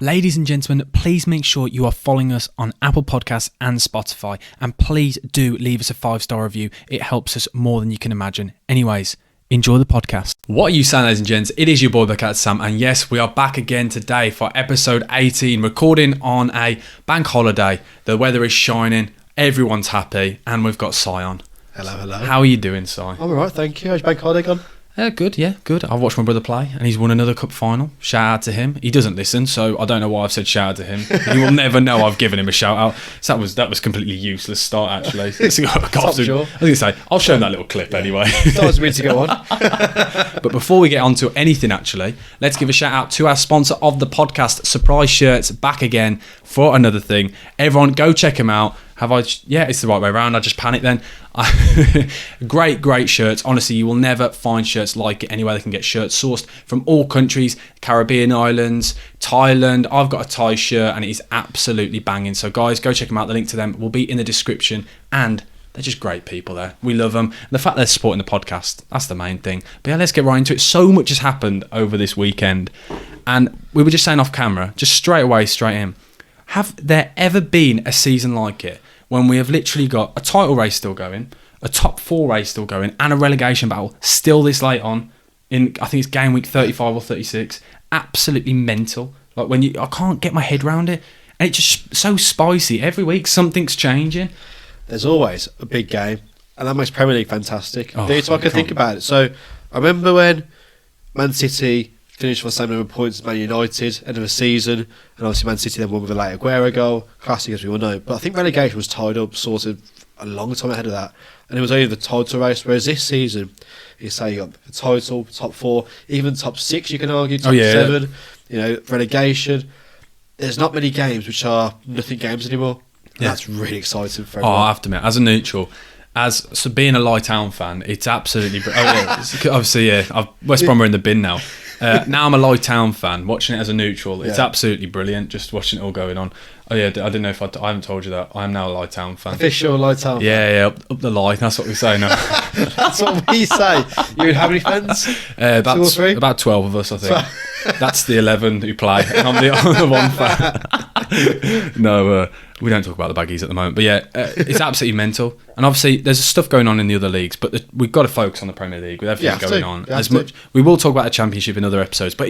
Ladies and gentlemen, please make sure you are following us on Apple Podcasts and Spotify, and please do leave us a 5-star review. It helps us more than you can imagine. Anyways, enjoy the podcast. What are you saying, ladies and gents? It is your boy BucketHatSam, and yes, we are back again today for episode 18, recording on a bank holiday. The weather is shining, everyone's happy, and we've Cy on. Hello. How are you doing, Cy? I'm alright, thank you. How's bank holiday gone? Good. I've watched my brother play, and he's won another cup final. Shout out to him. He doesn't listen, so I don't know why I've said shout out to him. He will never know I've given him a shout out. So that was completely useless start, actually. I was going to say, I'll show him that little clip anyway. That was me to go on. But before we get on to anything, actually, let's give a shout out to our sponsor of the podcast, Surprise Shirts, back again for another thing. Everyone, go check them out. Yeah, it's the right way around. I just panicked then. Great shirts. Honestly, you will never find shirts like it anywhere. They can get shirts sourced from all countries, Caribbean islands, Thailand. I've got a Thai shirt and it is absolutely banging. So guys, go check them out. The link to them will be in the description, and they're just great people there. We love them. And the fact they're supporting the podcast, that's the main thing. But yeah, let's get right into it. So much has happened over this weekend, and we were just saying off camera, just straight in. Have there ever been a season like it, when we have literally got a title race still going, a top 4 race still going, and a relegation battle still this late on, in I think it's game week 35 or 36? Absolutely mental. Like I can't get my head around it, and it's just so spicy. Every week something's changing. There's always a big game, and that makes Premier League fantastic. So I can think about it. So I remember when Man City finished on the same number of points as Man United, end of the season, and obviously Man City then won with a late Aguero goal, classic as we all know. But I think relegation was tied up sort of a long time ahead of that, and it was only the title race, whereas this season, you say you got the title, top 4, even top 6 you can argue, top 7, relegation. There's not many games which are nothing games anymore. Yeah. That's really exciting for everyone. I have to admit, as a neutral, being a Leeds Town fan, it's absolutely obviously, West Brom are in the bin now. Now I'm a Leeds Town fan, watching it as a neutral. It's absolutely brilliant, just watching it all going on. Oh yeah, I didn't know if I haven't told you that. I am now a Leeds Town fan. Official Leeds Town fan? Yeah, up the line, that's what we say now. That's what we say. You and how many fans? About 12 of us, I think. That's the 11 who play, and I'm the one fan. No, we don't talk about the baggies at the moment, but yeah, it's absolutely mental. And obviously there's stuff going on in the other leagues, but we've got to focus on the Premier League with everything going on. We will talk about the Championship in other episodes, but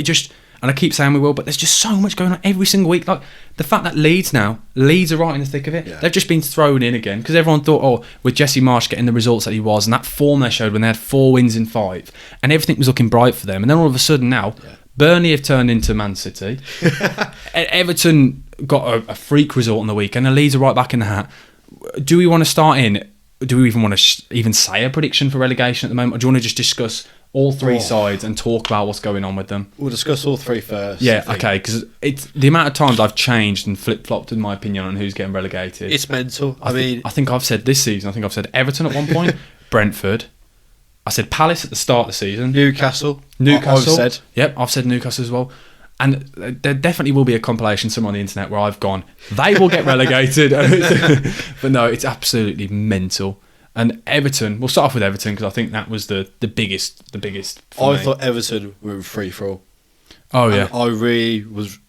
and I keep saying we will, but there's just so much going on every single week. Like the fact that Leeds are right in the thick of it. Yeah. They've just been thrown in again, because everyone thought, with Jesse Marsch getting the results that he was, and that form they showed when they had 4 wins in 5, and everything was looking bright for them, and then all of a sudden now, Burnley have turned into Man City. Everton got a freak result on the weekend, and Leeds are right back in the hat. Do we want to start in? Do we even want to even say a prediction for relegation at the moment, or do you want to just discuss all 3 sides and talk about what's going on with them? We'll discuss all 3 first. Yeah, okay, because it's the amount of times I've changed and flip-flopped in my opinion on who's getting relegated. It's mental. I think I've said this season, I've said Everton at one point, Brentford. I said Palace at the start of the season. Newcastle. I've said. Yep, I've said Newcastle as well. And there definitely will be a compilation somewhere on the internet where I've gone, they will get relegated. But no, it's absolutely mental. And Everton, we'll start off with Everton, because I think that was the biggest for me. Thought Everton were free for all. Oh yeah. And I really was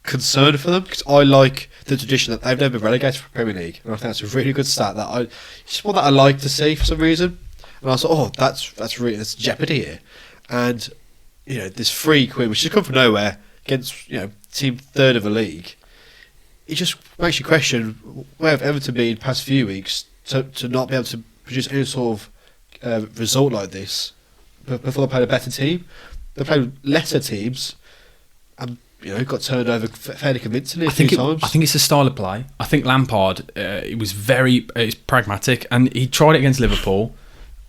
concerned for them, because I like the tradition that they've never been relegated from Premier League, and I think that's a really good stat. It's one that I like to see for some reason. And I thought, that's jeopardy here. And this freak win, which has come from nowhere against team 3rd of the league, it just makes you question where have Everton been the past few weeks to not be able to produce any sort of result like this before they played a better team. They played lesser teams and got turned over fairly convincingly a few times. I think it's a style of play. I think Lampard, it was very pragmatic, and he tried it against Liverpool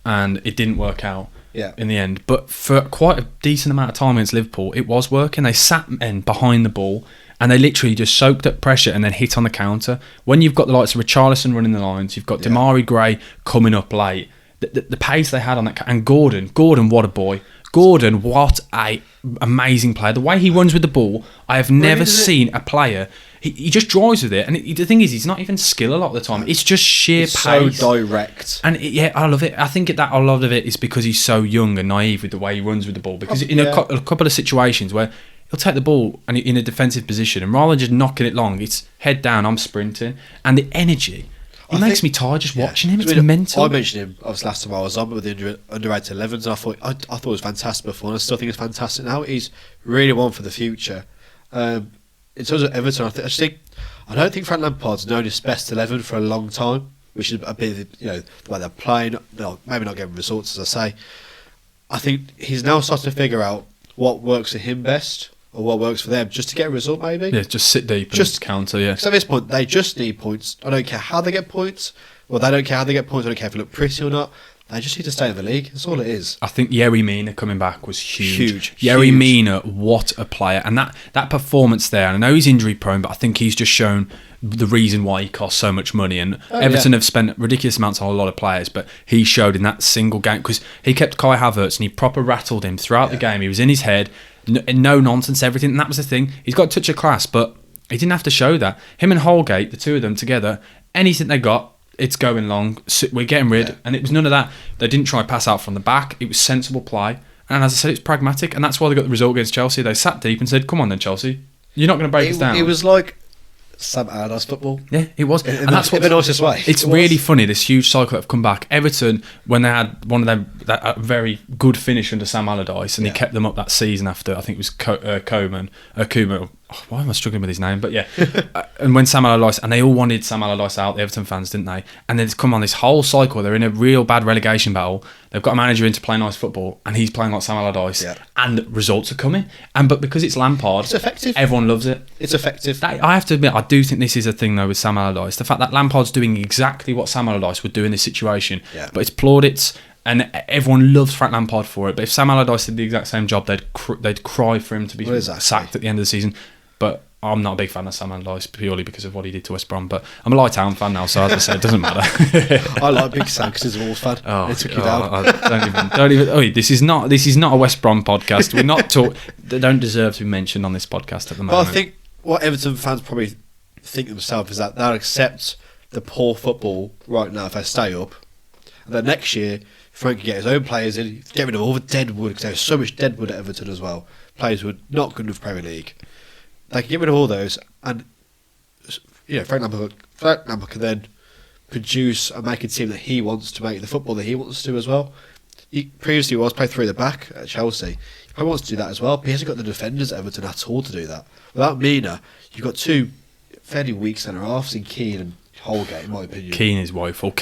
and it didn't work out in the end. But for quite a decent amount of time against Liverpool, it was working. They sat men behind the ball, and they literally just soaked up pressure and then hit on the counter. When you've got the likes of Richarlison running the lines, you've got Demarai Gray coming up late. The pace they had on that, and Gordon, what a boy. Gordon, what a amazing player. The way he runs with the ball, I have never seen a player. He just drives with it, and the thing is, he's not even skill a lot of the time. It's just sheer pace. So direct. And I love it. I think that a lot of it is because he's so young and naive with the way he runs with the ball. Because in a couple of situations where he'll take the ball and in a defensive position, and rather than just knocking it long, it's head down, I'm sprinting, and the energy. It makes me tired just watching him. It's mental. I mentioned him obviously last time I was on with the under-18 11s. I thought it was fantastic before, and I still think it's fantastic now. He's really one for the future. In terms of Everton, I don't think Frank Lampard's known his best 11 for a long time, which is a bit of, the way they're playing. Maybe not getting results, as I say. I think he's now starting to figure out what works for him best, or what works for them, just to get a result, maybe. Yeah, just sit deep and just counter, yeah. Because at this point, they just need points. I don't care how they get points. Well, they don't care how they get points. I don't care if they look pretty or not. They just need to stay in the league. That's all it is. I think Yerry Mina coming back was huge. Yerry Mina, what a player. And that performance there, and I know he's injury prone, but I think he's just shown the reason why he costs so much money. And Everton have spent ridiculous amounts on a lot of players, but he showed in that single game, because he kept Kai Havertz and he proper rattled him throughout the game. He was in his head. No nonsense, everything, and that was the thing. He's got a touch of class, but he didn't have to show that. Him and Holgate, the two of them together, anything they got, it's going long. We're getting rid, and it was none of that. They didn't try pass out from the back. It was sensible play, and as I said, it's pragmatic, and that's why they got the result against Chelsea. They sat deep and said, "Come on, then, Chelsea, you're not going to break us down." It was like Sam Allardyce football. Yeah, it was. And that's what the nicest way. It's really funny, this huge cycle that have come back. Everton, when they had one of them, that very good finish under Sam Allardyce, and he kept them up that season after, I think it was Koeman. Oh, why am I struggling with his name? But yeah, and when Sam Allardyce, and they all wanted Sam Allardyce out, the Everton fans, didn't they? And then it's come on this whole cycle. They're in a real bad relegation battle. They've got a manager in to play nice football, and he's playing like Sam Allardyce, and results are coming. But because it's Lampard, it's effective. Everyone loves it. It's effective. I have to admit, I do think this is a thing though with Sam Allardyce. The fact that Lampard's doing exactly what Sam Allardyce would do in this situation, but it's plaudits. And everyone loves Frank Lampard for it. But if Sam Allardyce did the exact same job, they'd cry for him to be sacked at the end of the season. But I'm not a big fan of Sam Allardyce purely because of what he did to West Brom. But I'm a Light Town fan now, so as I said, it doesn't matter. I like Big Sam because he's a Wolves fan. They took you down. Don't even. Oh, this is not a West Brom podcast. We're not They don't deserve to be mentioned on this podcast at the moment. But I think what Everton fans probably think themselves is that they'll accept the poor football right now if they stay up, and then next year Frank can get his own players in, get rid of all the deadwood, because there's so much deadwood at Everton as well. Players who are not good enough Premier League. They can get rid of all those, and Frank Lampard can then produce and make a team that he wants to make, the football that he wants to as well. He previously played three at the back at Chelsea. He probably wants to do that as well, but he hasn't got the defenders at Everton at all to do that. Without Mina, you've got two fairly weak centre-halves in Keane and Holgate, in my opinion. Keane is woeful.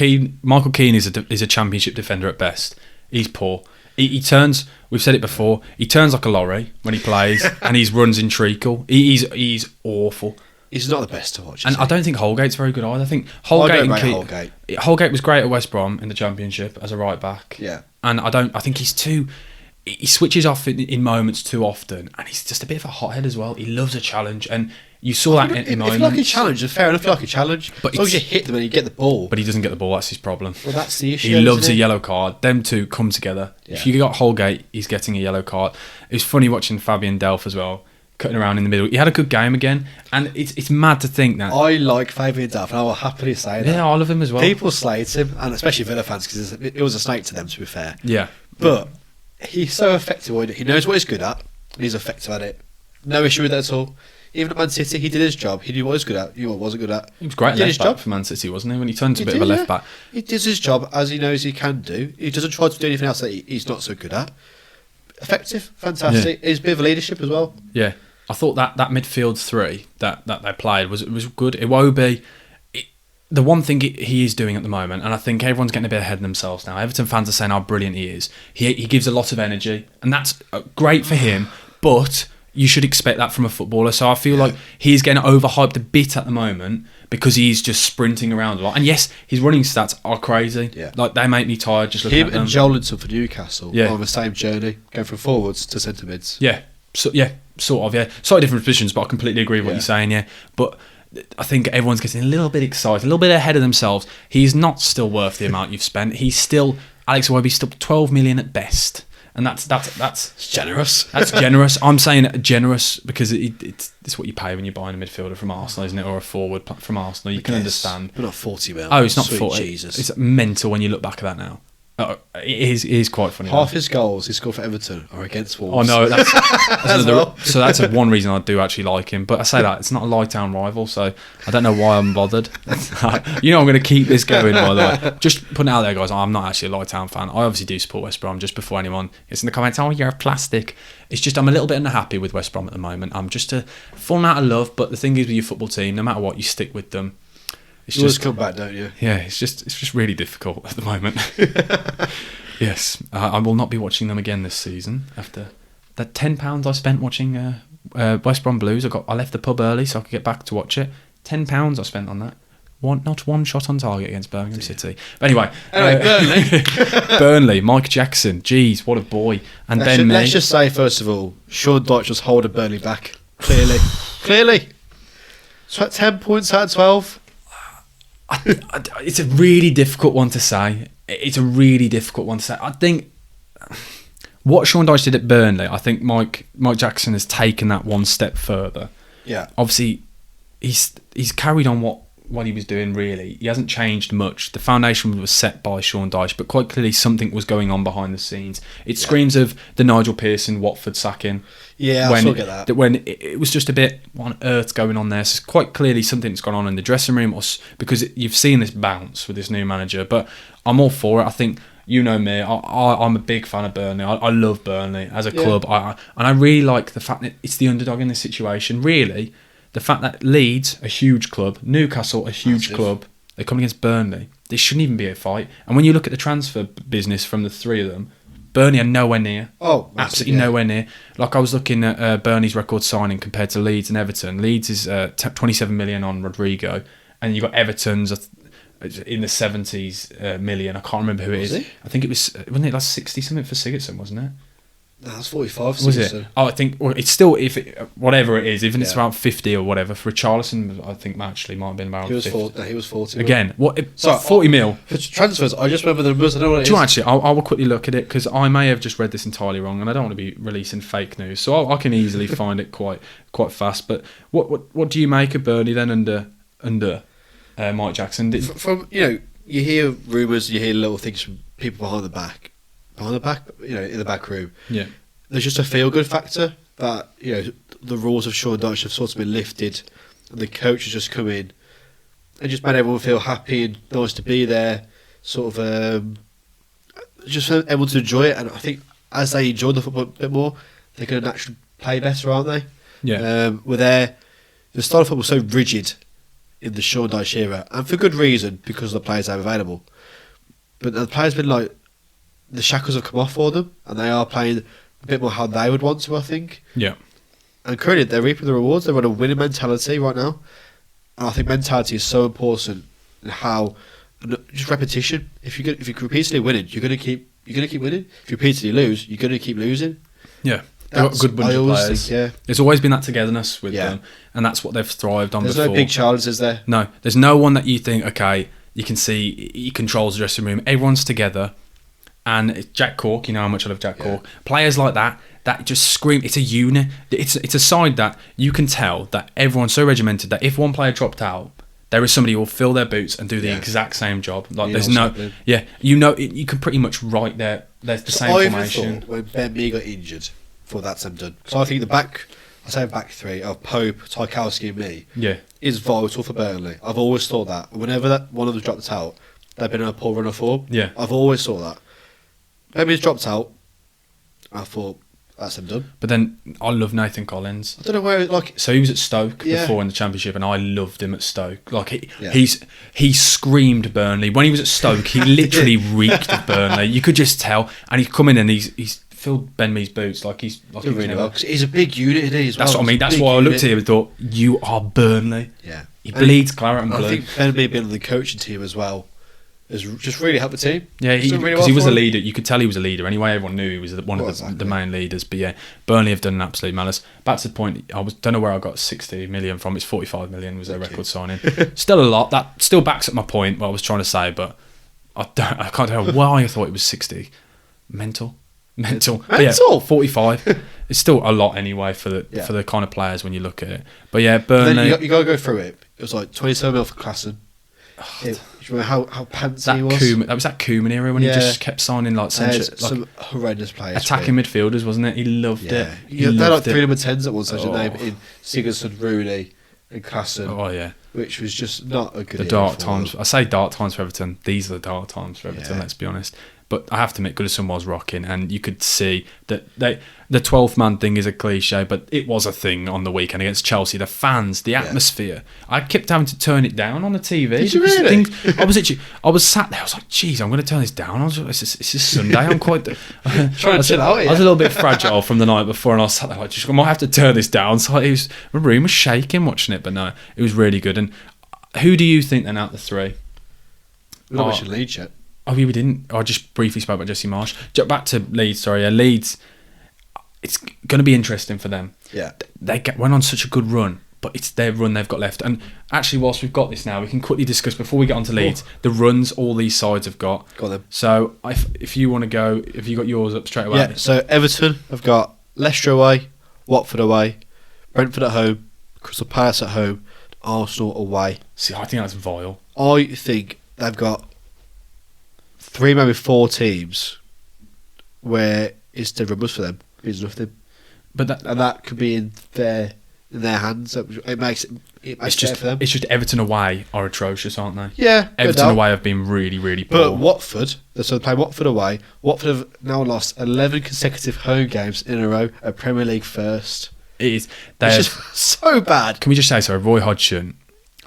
Michael Keane is a championship defender at best. He's poor. He turns. We've said it before. He turns like a lorry when he plays, and he runs in treacle. He's awful. He's not the best to watch. And I don't think Holgate's very good either. I think Holgate was great at West Brom in the Championship as a right back. Yeah. And I think he's too. He switches off in moments too often, and he's just a bit of a hothead as well. He loves a challenge, and you saw that in moments. If you like a challenge, then fair enough. You like a challenge, but as long as you hit them and you get the ball. But he doesn't get the ball. That's his problem. Well, that's the issue. He loves a yellow card. Them two come together. Yeah. If you got Holgate, he's getting a yellow card. It was funny watching Fabian Delph as well, cutting around in the middle. He had a good game again, and it's mad to think that. I like Fabian Delph, and I will happily say that. Yeah, I love him as well. People slate him, and especially Villa fans, because it was a snake to them, to be fair. Yeah. But he's so effective with it. He knows what he's good at, and he's effective at it. No issue with that at all. Even at Man City, he did his job. He knew what he was good at. He knew what he wasn't good at. He was great left back for Man City, wasn't he? When he turned to a bit of a left back. He does his job as he knows he can do. He doesn't try to do anything else that he's not so good at. Effective, fantastic. He's a bit of leadership as well. Yeah. I thought that midfield three that they played was good. Iwobi, the one thing he is doing at the moment, and I think everyone's getting a bit ahead of themselves now. Everton fans are saying how brilliant he is. He gives a lot of energy, and that's great for him, but you should expect that from a footballer. So I feel like he's getting overhyped a bit at the moment because he's just sprinting around a lot. And yes, his running stats are crazy. Yeah. Like, they make me tired just looking at them. Him and Jolinton for Newcastle are on the same journey, going from forwards to centre mids. Yeah. So, yeah, sort of, yeah. Slightly different positions, but I completely agree with what you're saying, yeah. But I think everyone's getting a little bit excited, a little bit ahead of themselves. He's not still worth the amount you've spent. Alex Iwobi's still 12 million at best. And that's generous. That's generous. I'm saying generous because it's what you pay when you're buying a midfielder from Arsenal, isn't it? Or a forward from Arsenal. You can understand. But not 40 mil. Oh, it's not Sweet 40. Jesus. It's mental when you look back at that now. It is quite funny. Half his goals he scored for Everton are against Oh Wolves. no, that's another. well. So that's one reason I do actually like him. But I say that it's not a Lightown rival, so I don't know why I'm bothered. I'm going to keep this going. By the way, just putting it out there, guys. I'm not actually a Lightown fan. I obviously do support West Brom. Just before anyone gets in the comments, oh, you're a plastic. It's just I'm a little bit unhappy with West Brom at the moment. I'm just falling out of love. But the thing is, with your football team, no matter what, you stick with them. It's You always just come back, don't you? yeah. It's just really difficult at the moment. Yes, I will not be watching them again this season. After that £10 I spent watching West Brom Blues, I left the pub early so I could get back to watch it. £10 I spent on that. Not one shot on target against Birmingham City. But anyway, Burnley. Burnley, Mike Jackson. Jeez, what a boy! And Let's just say first of all, Sean Dyche was holding Burnley back. Clearly. So at 10 points out of 12. It's a really difficult one to say. I think what Sean Dyche did at Burnley, I think Mike Jackson has taken that one step further. Yeah. Obviously, he's carried on what he was doing, really. He hasn't changed much. The foundation was set by Sean Dyche, but quite clearly something was going on behind the scenes. It screams of the Nigel Pearson Watford sacking. Yeah, I still get that. When it was just a bit, what on earth's going on there? So quite clearly something's gone on in the dressing room, because you've seen this bounce with this new manager. But I'm all for it. I think, you know me, I'm a big fan of Burnley. I love Burnley as a club. And I really like the fact that it's the underdog in this situation. Really, the fact that Leeds, a huge club, Newcastle, a huge club, they come against Burnley. There shouldn't even be a fight. And when you look at the transfer business from the three of them, Burnley are nowhere near. Oh, absolutely nowhere near. Like I was looking at Burnley's record signing compared to Leeds and Everton. Leeds is 27 million on Rodrigo, and you got Everton's in the 70s million. I can't remember who it is. I think it was, wasn't it like 60 something for Sigurdsson, wasn't it? No, that's 45. Was it? Oh, I think it's still whatever it is, even if it's around 50 or whatever. For Richarlison, I think actually might have been around 50. He was 40. Again, 40 mil. For transfers, I just remember the numbers. I don't know what it is. Actually, I will quickly look at it because I may have just read this entirely wrong, and I don't want to be releasing fake news, so I can easily find it quite fast. But what do you make of Burnley then under Mike Jackson? From you hear rumours, you hear little things from people behind the back, in the back room. Yeah, there's just a feel good factor that the rules of Sean Dyche have sort of been lifted, and the coach has just come in and just made everyone feel happy and nice to be there. Sort of just able to enjoy it, and I think as they enjoy the football a bit more, they're going to naturally play better, aren't they? Yeah. The style of football so rigid in the Sean Dyche era, and for good reason, because of the players they have available. But the players have been like, the shackles have come off for them, and they are playing a bit more how they would want to, I think. Yeah. And currently they're reaping the rewards. They're on a winning mentality right now, and I think mentality is so important. And how just repetition. If you're repeatedly winning, you're gonna keep winning. If you repeatedly lose, you're gonna keep losing. Yeah. They've got a good bunch of players. There's always been that togetherness with them, and that's what they've thrived on. There's before. no big challenges there. No, there's no one that you think, okay, you can see he controls the dressing room. Everyone's together, and it's Jack Cork. You know how much I love Jack Cork. Players like that just scream. It's a unit. It's a side that you can tell that everyone's so regimented that if one player dropped out, there is somebody who will fill their boots and do the exact same job. Like you can pretty much write there's the same formation. When Ben Mee got injured, for that's them done. So I think the back three of Pope, Tarkowski and me is vital for Burnley. I've always thought that. Whenever that one of them dropped out, they've been in a poor run of form. Yeah. I've always thought that. Ben Mee's dropped out, I thought that's them done. But then I love Nathan Collins. I don't know where So he was at Stoke before in the Championship, and I loved him at Stoke. Like he screamed Burnley when he was at Stoke. He literally reeked of Burnley. You could just tell, and he's come in and he's filled Ben Mee's boots like he's really well. He's a big unit, isn't he? As well. That's what I mean. That's why I looked at him and thought, you are Burnley. Yeah, he bleeds claret and blue. I think Ben Mee being on the coaching team as well has just really helped the team. Yeah, because he was a leader. You could tell he was a leader. Anyway, everyone knew he was one of the main leaders. But yeah, Burnley have done an absolute malice. Back to the point, don't know where I got 60 million from. It's 45 million was their record signing. Still a lot. That still backs up my point, what I was trying to say. But I can't tell why I thought it was 60. Mental. But yeah, 45. It's still a lot anyway for the kind of players when you look at it. But yeah, Burnley. You got to go through it. It was like 27 mil for Klassen. Do you remember how pantsy That he was? That was that Koeman era when he just kept signing like some horrendous players. Attacking midfielders, wasn't it? He loved it. They're like 3 number 10s at one stage, name in Sigurdsson, Rooney, and Klassen. Oh yeah, which was just not a good. The dark times. I say dark times for Everton. These are the dark times for Everton. Let's be honest. But I have to admit, Goodison was rocking, and you could see that the 12th man thing is a cliche, but it was a thing on the weekend against Chelsea. The fans, the atmosphere. I kept having to turn it down on the TV. Did you really? I was sat there. I was like, "Geez, I'm going to turn this down." It's just Sunday. I'm quite trying to chill out. I was a little bit fragile from the night before, and I was sat there like, "I might have to turn this down." So my room was shaking watching it, but no, it was really good. And who do you think then out of the three? We're not mentioned Leeds yet. Oh, yeah, we didn't. I just briefly spoke about Jesse Marsh. Back to Leeds, sorry. Leeds, it's going to be interesting for them. Yeah. They went on such a good run, but it's their run they've got left. And actually, whilst we've got this now, we can quickly discuss, before we get on to Leeds, the runs all these sides have got. Got them. So if you want to go, if you got yours up straight away. Yeah, so Everton have got Leicester away, Watford away, Brentford at home, Crystal Palace at home, Arsenal away. See, I think that's vile. I think they've got 3, maybe 4 teams where it's the rubbers for them. Means nothing. But that could be in their hands. It makes it fair for them. It's just Everton away are atrocious, aren't they? Yeah. Everton away have been really, really poor. But Watford, so they play Watford away. Watford have now lost 11 consecutive home games in a row at Premier League first. It is. It's just so bad. Can we just say so? Roy Hodgson,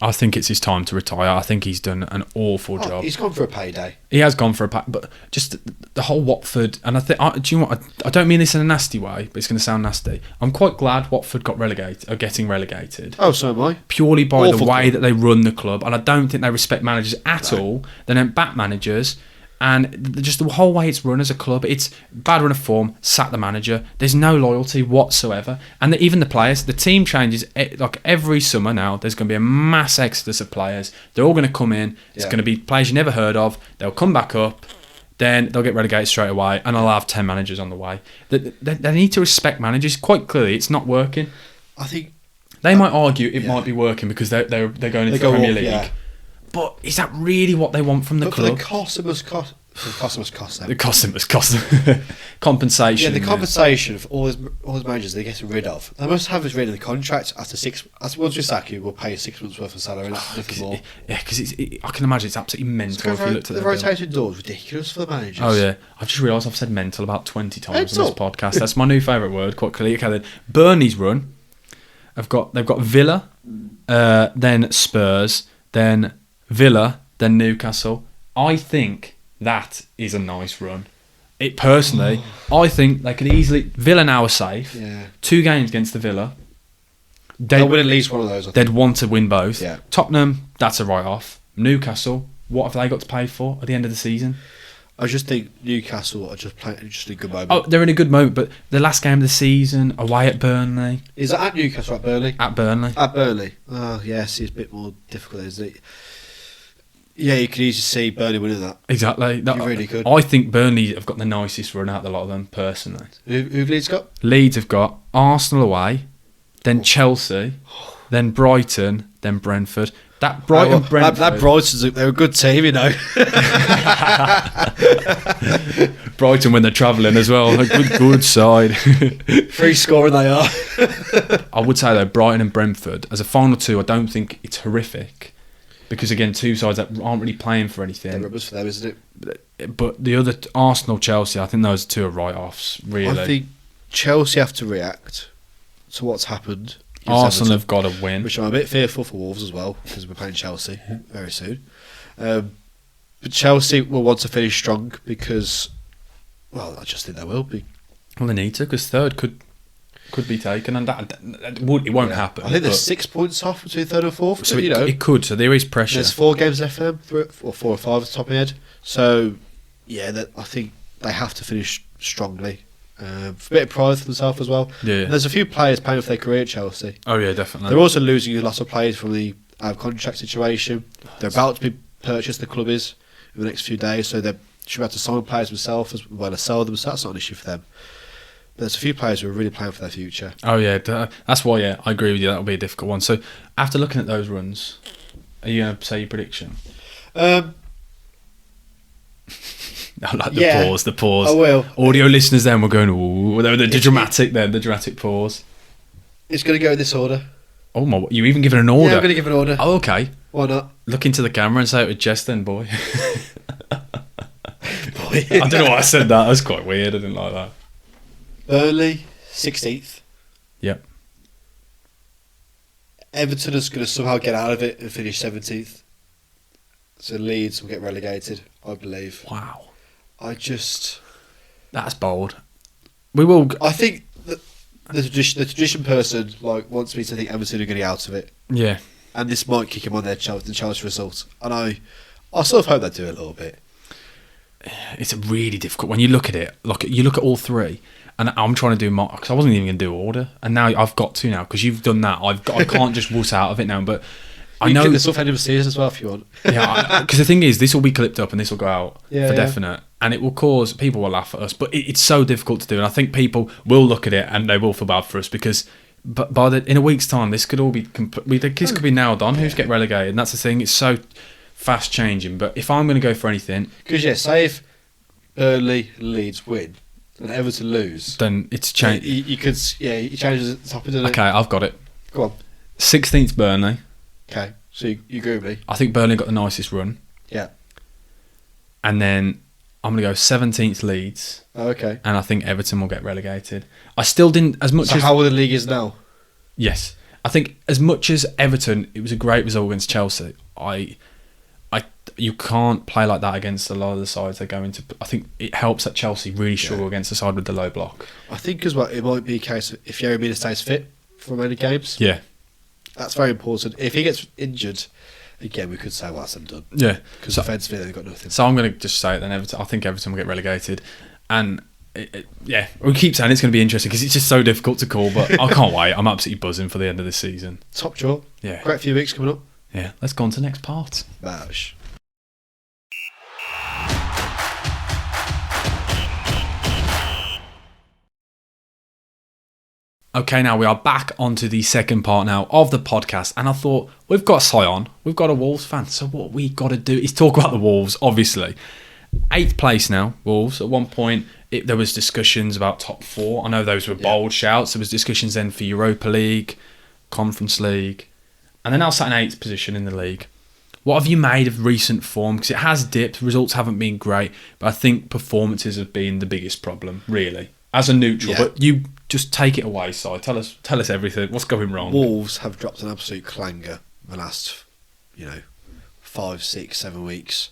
I think it's his time to retire. I think he's done an awful job. He's gone for a payday. He has gone for a pay, but just the whole Watford, and I think, do you know what? I don't mean this in a nasty way, but it's going to sound nasty. I'm quite glad Watford got relegated, or getting relegated. Oh, so am I. Purely by Awful the way club that they run the club, and I don't think they respect managers at all. They don't back managers. And just the whole way it's run as a club, it's bad run of form, sack the manager. There's no loyalty whatsoever. And even the players, the team changes. Like every summer now, there's going to be a mass exodus of players. They're all going to come in. It's going to be players you never heard of. They'll come back up. Then they'll get relegated straight away. And I'll have 10 managers on the way. They need to respect managers. Quite clearly, it's not working. I think they might argue it might be working because they're going into the Premier League. Yeah. But is that really what they want from the club? For the cost it must cost them. The cost it must cost them. Compensation. Yeah, the compensation for all his managers they're getting rid of. They must have us rid of the contract after 6. Once we sack you, we'll pay you 6 months worth of salary, nothing more. Yeah, because I can imagine it's absolutely mental if you looked at the rotating doors. Ridiculous for the managers. Oh yeah, I've just realised I've said mental about 20 times on this podcast. That's my new favourite word. Quite clearly. Okay, then Burnley's run. They've got Villa, then Spurs, then Villa, then Newcastle. I think that is a nice run. I think they could easily. Villa now are safe. Yeah. 2 games against the Villa. They'll win at least one of those. They'd want to win both. Yeah. Tottenham, that's a write-off. Newcastle, what have they got to pay for at the end of the season? I just think Newcastle are just playing just a good moment. Oh, they're in a good moment, but the last game of the season, away at Burnley. Is that at Newcastle or at Burnley? At Burnley. At Burnley. Oh, yes, it's a bit more difficult, isn't it? Yeah, you could easily see Burnley winning that. Exactly. You really could. I think Burnley have got the nicest run out of the lot of them, personally. Who've Leeds got? Leeds have got Arsenal away, then Chelsea, then Brighton, then Brentford. That Brentford. That Brighton's they're a good team, you know. Brighton when they're travelling as well. A good side. Free scoring they are. I would say though, Brighton and Brentford as a final 2, I don't think it's horrific. Because again, 2 sides that aren't really playing for anything. They're rubbers for them, isn't it? But the other Arsenal, Chelsea, I think those 2 are write-offs. Really, I think Chelsea have to react to what's happened. Arsenal have got to win, which I'm a bit fearful for Wolves as well because we're playing Chelsea very soon. But Chelsea will want to finish strong because, well, I just think they will be. Well, they need to because 3rd could be taken, and it won't happen. I think there's 6 points off between 3rd and 4th. So it could. So there is pressure. There's 4 games left for them, or 4 or 5 at the top of the head. So yeah, I think they have to finish strongly. A bit of pride for themselves as well. Yeah. There's a few players paying for their career at Chelsea. Oh yeah, definitely. They're also losing a lot of players from the out of contract situation. They're about to be purchased. The club is in the next few days, so they should be able to sign players themselves as well as sell them. So that's not an issue for them. There's a few players who are really playing for their future. Oh yeah, that's why. Yeah, I agree with you. That'll be a difficult one. So after looking at those runs, are you going to say your prediction? I like the pause. I will. Audio listeners then were going, ooh, the dramatic pause. It's going to go in this order. Oh my, you even given an order? Yeah, I'm going to give an order. Oh, okay. Why not? Look into the camera and say it with Jess then, boy. Boy. I don't know why I said that. That was quite weird. I didn't like that. Burnley, 16th. Yep. Everton is going to somehow get out of it and finish 17th. So Leeds will get relegated, I believe. Wow. That's bold. We will... I think the tradition person wants me to think Everton are going to get out of it. Yeah. And this might kick him on the Chelsea result. And I sort of hope they do a little bit. It's a really difficult... When you look at it, you look at all three, and I'm trying to do... Because I wasn't even going to do order. And now I've got to now, because you've done that. I can't just wuss out of it now, but... I know this off end of the season as well if you want. Yeah, because the thing is, this will be clipped up and this will go out for definite, and it will cause people will laugh at us. But it's so difficult to do, and I think people will look at it and they will feel bad for us because, in a week's time, this could all be this could be nailed on. Who's get relegated? And that's the thing. It's so fast changing. But if I'm going to go for anything, because say if Burnley, Leeds win and Everton lose, then it's changed. You could you change the top of it. Okay, I've got it. Go on. 16th Burnley. Okay, so you agree with me? I think Burnley got the nicest run. Yeah. And then I'm going to go 17th Leeds. Oh, okay. And I think Everton will get relegated. I still didn't... as much. So as how the league is now? Yes. I think as much as Everton, it was a great result against Chelsea. You can't play like that against a lot of the sides they go into. I think it helps that Chelsea really struggle against the side with the low block. I think as well, it might be a case of if Yerry Mina stays fit for many games. Yeah. That's very important. If he gets injured, again, we could say, well, that's them done. Yeah. Because offensively, they've got nothing. So I'm going to just say it then. I think Everton will get relegated. And, we keep saying it's going to be interesting because it's just so difficult to call, but I can't wait. I'm absolutely buzzing for the end of this season. Top draw. Yeah. Great few weeks coming up. Yeah. Let's go on to the next part. Bash. Okay, now we are back onto the second part now of the podcast, and I thought we've got Sion, we've got a Wolves fan, so what we got to do is talk about the Wolves. Obviously, 8th place now, Wolves. At one point, there was discussions about top 4. I know those were bold shouts. There was discussions then for Europa League, Conference League, and they're now sat in 8th position in the league. What have you made of recent form? Because it has dipped, results haven't been great, but I think performances have been the biggest problem, really. As a neutral, but you just take it away, Si. Tell us everything. What's going wrong? Wolves have dropped an absolute clanger the last, 5, 6, 7 weeks.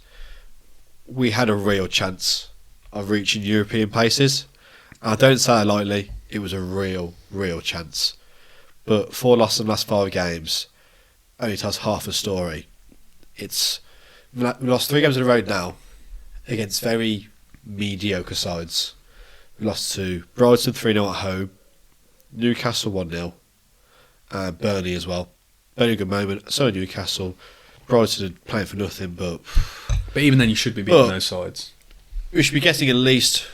We had a real chance of reaching European places. I don't say that lightly. It was a real chance. But 4 losses in the last 5 games only tells half a story. We lost 3 games in a row now against very mediocre sides. We lost to Brighton 3-0 at home, Newcastle 1-0, and Burnley as well. Burnley a good moment, so Newcastle. Brighton playing for nothing, but even then you should be beating those sides. We should be getting at least,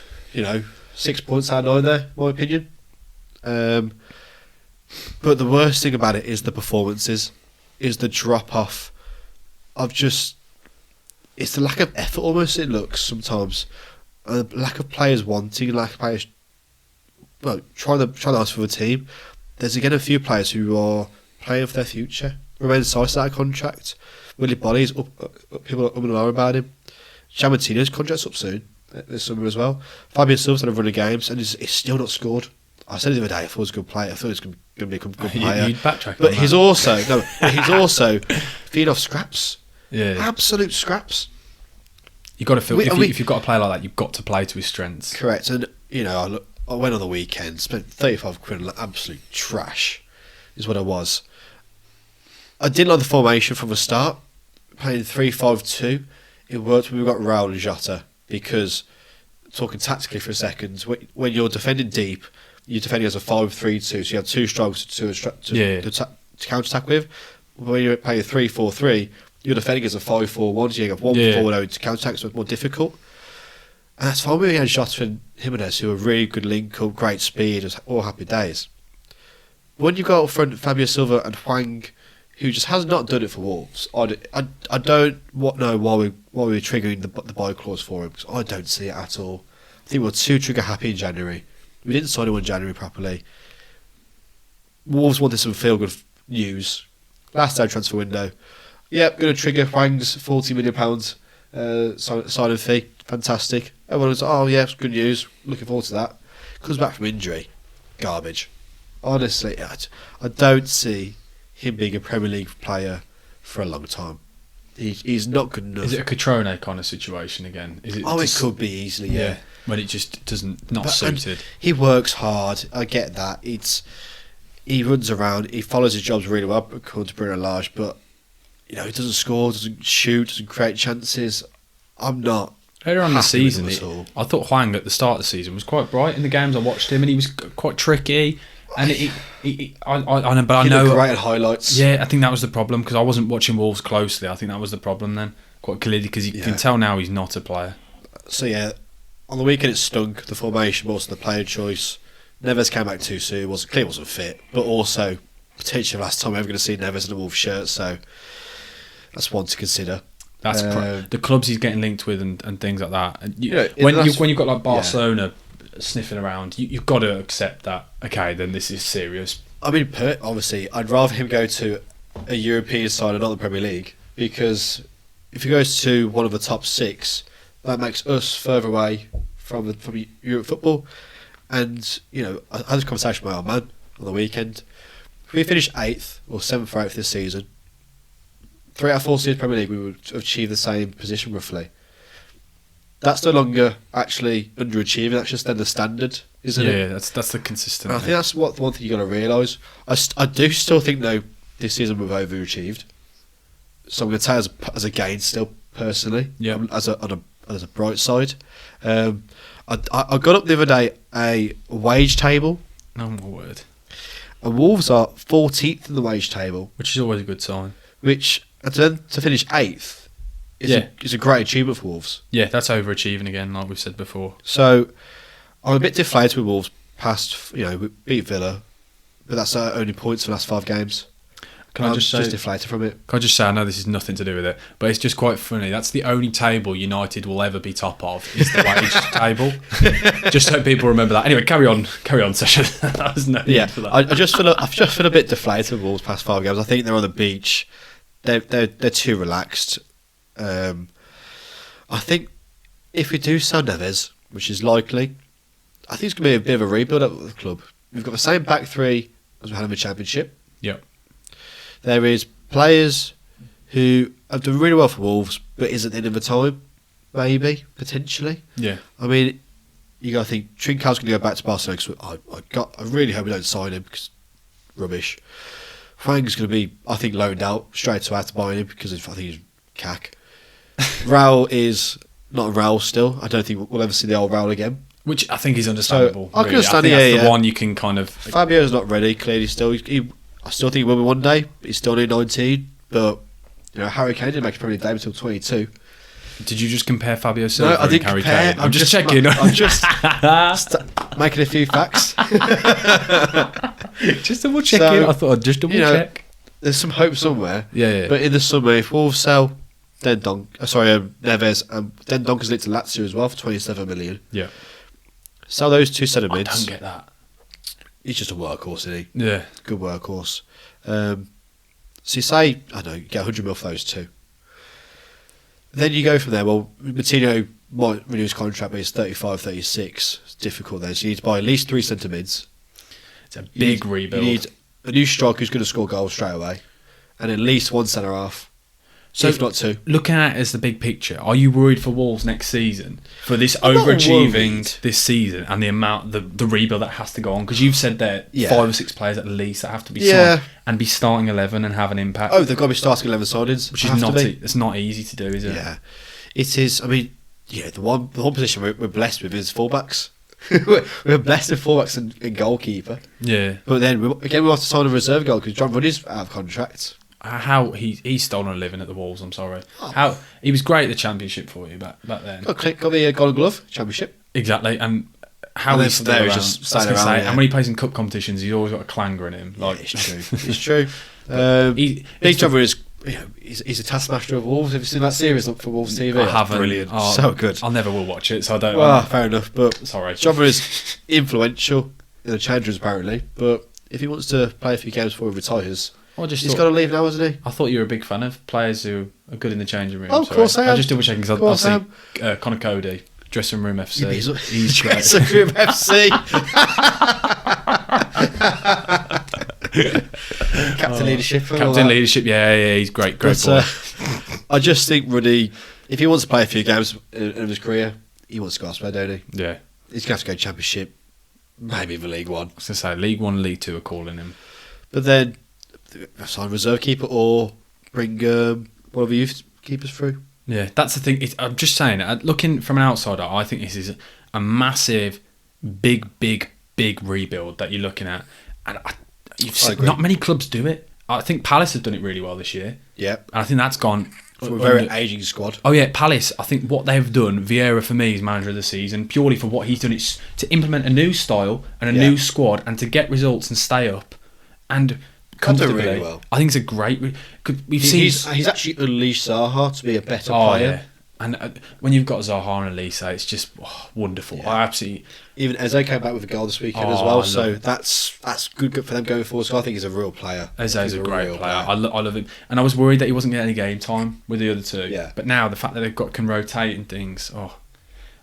6 points out of 9 there, in my opinion. But the worst thing about it is the performances, is the drop-off of just... It's the lack of effort almost it looks sometimes. Lack of players wanting, lack of players trying to ask for the team. There's again a few players who are playing for their future. Remain Sice out of contract. Willie Bolly's people are up and around about him. Chamatino's contract's up soon this summer as well. Fabian Silva's had a run of games and he's still not scored. I said it the other day, I thought he was a good player. I thought he was going to be a good player. You'd backtrack but on he's that. he's also feeding off scraps. Yeah, absolute scraps. You've got to feel if you've got to play like that, you've got to play to his strengths. Correct, and I went on the weekend, spent 35 quid on absolute trash, is what I was. I didn't like the formation from the start, playing 3-5-2. It worked when we got Raul and Jota because, talking tactically for a second, when you're defending deep, you're defending as a 5-3-2, so you have 2 strikes to counter-attack with. When you're playing 3-4-3, you're defending as a 5-4-1, so you have 1 forward to counter-attack, so it's more difficult. And that's fine. We had Jota and Jimenez, who are really good link-up, great speed, it was all happy days. When you go up front, Fabio Silva and Hwang, who just has not done it for Wolves. I don't know why we're triggering the buy clause for him, because I don't see it at all. I think we're too trigger happy in January. We didn't sign him in January properly. Wolves wanted some feel good news. Last day transfer window. Yep, going to trigger Hwang's £40 million signing fee. Fantastic. Everyone was like, oh yeah, it's good news. Looking forward to that. Comes back from injury. Garbage. Honestly, I don't see him being a Premier League player for a long time. He's not good enough. Is it a Catrone kind of situation again? Is it? It could be easily, yeah. When it just not suited. He works hard. I get that. He runs around. He follows his jobs really well, according to Bruno Lage. But he doesn't score, doesn't shoot, doesn't create chances. I'm not. Earlier on the season, I thought Hwang at the start of the season was quite bright in the games I watched him, and he was quite tricky. And I know great at highlights. Yeah, I think that was the problem, because I wasn't watching Wolves closely. I think that was the problem then, quite clearly, because you can tell now he's not a player. So yeah, on the weekend it stunk. The formation, but also the player choice. Neves came back too soon. Wasn't fit, but also potentially last time we're ever going to see Neves in a Wolves shirt. So that's one to consider. That's the clubs he's getting linked with and things like that. And when you've got like Barcelona sniffing around, you've got to accept that. Okay, then this is serious. I mean, obviously, I'd rather him go to a European side and not the Premier League, because if he goes to one of the top 6, that makes us further away from Europe football. And I had this conversation with my old man on the weekend. If we finish 8th or 7th or 8th this season, 3 out of 4 seasons Premier League, we would achieve the same position roughly. That's no longer actually underachieving. That's just then the standard, isn't it? Yeah, that's the consistent. And I think that's the one thing you got to realise. I do still think though this season we've overachieved. So I'm going to say as a gain still personally. Yeah. As a bright side. I got up the other day a wage table. Oh my word! And Wolves are 14th in the wage table, which is always a good sign. Which, and then to finish 8th, is a great achievement for Wolves. Yeah, that's overachieving again, like we've said before. So I'm a bit deflated with Wolves past. We beat Villa, but that's our only points for the last 5 games. I'm just deflated from it. Can I just say, I know this has nothing to do with it, but it's just quite funny. That's the only table United will ever be top of, is the wage table. Just so people remember that. Anyway, carry on, Session. That was no need for that. I just feel a bit deflated with Wolves past 5 games. I think they're on the beach. They're too relaxed. I think if we do sell Neves, which is likely, I think it's going to be a bit of a rebuild up with the club. We've got the same back 3 as we had in the Championship. Yep. There is players who have done really well for Wolves, but is at the end of the time, maybe, potentially. Yeah. I mean, you got to think Trincão's going to go back to Barcelona. Cause I really hope we don't sign him, because rubbish. Hwang's going to be, I think, loaned out straight away after buying him, because I think he's cack. Raul is not Raul still. I don't think we'll ever see the old Raul again. Which I think is understandable. So, I can understand. That's the one you can kind of. Fabio's not ready. Clearly, still. I still think he will be one day. He's still only 19, but Harry Kane didn't make a Premier League debut until 22. Did you just compare Fabio Silva I didn't and Harry compare. Kane? I'm just checking. I'm just making a few facts. Just double checking. I thought I'd just double check. There's some hope somewhere. Yeah. But in the summer, if Wolves sell Neves, and Den Donk is linked to Lazio as well for 27 million. Yeah. Sell those 2 centre mids. I don't get that. He's just a workhorse, isn't he? Yeah. Good workhorse. So you say, I don't know, you get 100 mil for those 2. Then you go from there. Well, Martino might renew his contract, but he's 35, 36. It's difficult then. So you need to buy at least 3 centre mids. It's a big rebuild. You need a new striker who's going to score goals straight away, and at least 1 centre half. So, if not 2. Looking at it as the big picture, are you worried for Wolves next season? For this overachieving this season and the amount, the rebuild that has to go on? Because you've said there 5 or 6 players at least that have to be signed and be starting 11 and have an impact. Oh, they've got to be starting 11 signings. Which is it's not easy to do, is it? Yeah. It is. I mean, the one position we're blessed with is fullbacks. We're blessed with fullbacks and goalkeeper. Yeah. But then, we have to sign a reserve goal because John Ruddy's out of contract. How he's stolen a living at the Wolves. I'm sorry. How he was great at the Championship for you back then. Got the Golden Glove Championship. Exactly, and how he's there just staying around. And when he plays in cup competitions, he's always got a clanger in him. Like it's true. It's true. Big Jobber is. He's a taskmaster of Wolves. Have you seen that series for Wolves TV? I haven't. Brilliant. So good. I'll never will watch it, so I don't. Well, fair enough. But sorry. Jobber is influential in the change rooms apparently. But if he wants to play a few games before he retires, he's got to leave now, hasn't he? I thought you were a big fan of players who are good in the changing room. Oh, of course I am. I just double checking because I see Connor Cody, Dressing Room FC. Yeah, he's great. Dressing Room FC. Captain leadership, yeah, he's great boy. I just think Ruddy, if he wants to play a few games in his career, he wants to go elsewhere, don't he? Yeah, he's going to have to go Championship, maybe even League One. I was going to say League One, League Two are calling him, but then sign reserve keeper or bring one of the youth keepers through. Yeah, that's the thing. I'm just saying, looking from an outsider, I think this is a massive, big rebuild that you're looking at, and not many clubs do it. I think Palace have done it really well this year. Yeah. And I think that's gone... From a very ageing squad. Oh yeah, Palace, I think what they've done, Vieira for me is manager of the season, purely for what he's done. It's to implement a new style and a new squad and to get results and stay up. And comfortably, really well. I think it's a great... He's actually unleashed Zaha to be a better player. Yeah. And when you've got Zaha and Elise, it's just wonderful. Yeah. I absolutely... Even Eze came back with a goal this weekend as well, so that's good for them going forward. So I think he's a real player. Eze's a great player. I love him. And I was worried that he wasn't getting any game time with the other two. Yeah. But now the fact that they've can rotate and things,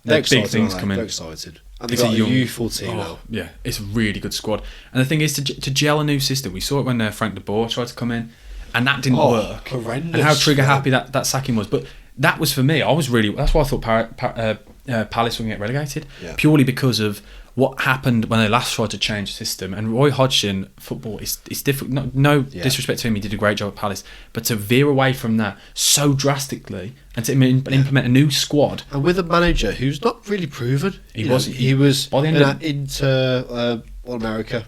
they're big things coming. They're excited. And they've got a youthful team now. Yeah, it's a really good squad. And the thing is, to gel a new system, we saw it when Frank de Boer tried to come in, and that didn't work. Horrendous. And how trigger happy that sacking was. But that was for me. That's why I thought Palace were going to get relegated, purely because of what happened when they last tried to change the system. And Roy Hodgson, football, it's difficult. No disrespect to him, he did a great job at Palace, but to veer away from that so drastically and to implement a new squad, and with a manager who's not really proven. He was by the end into America.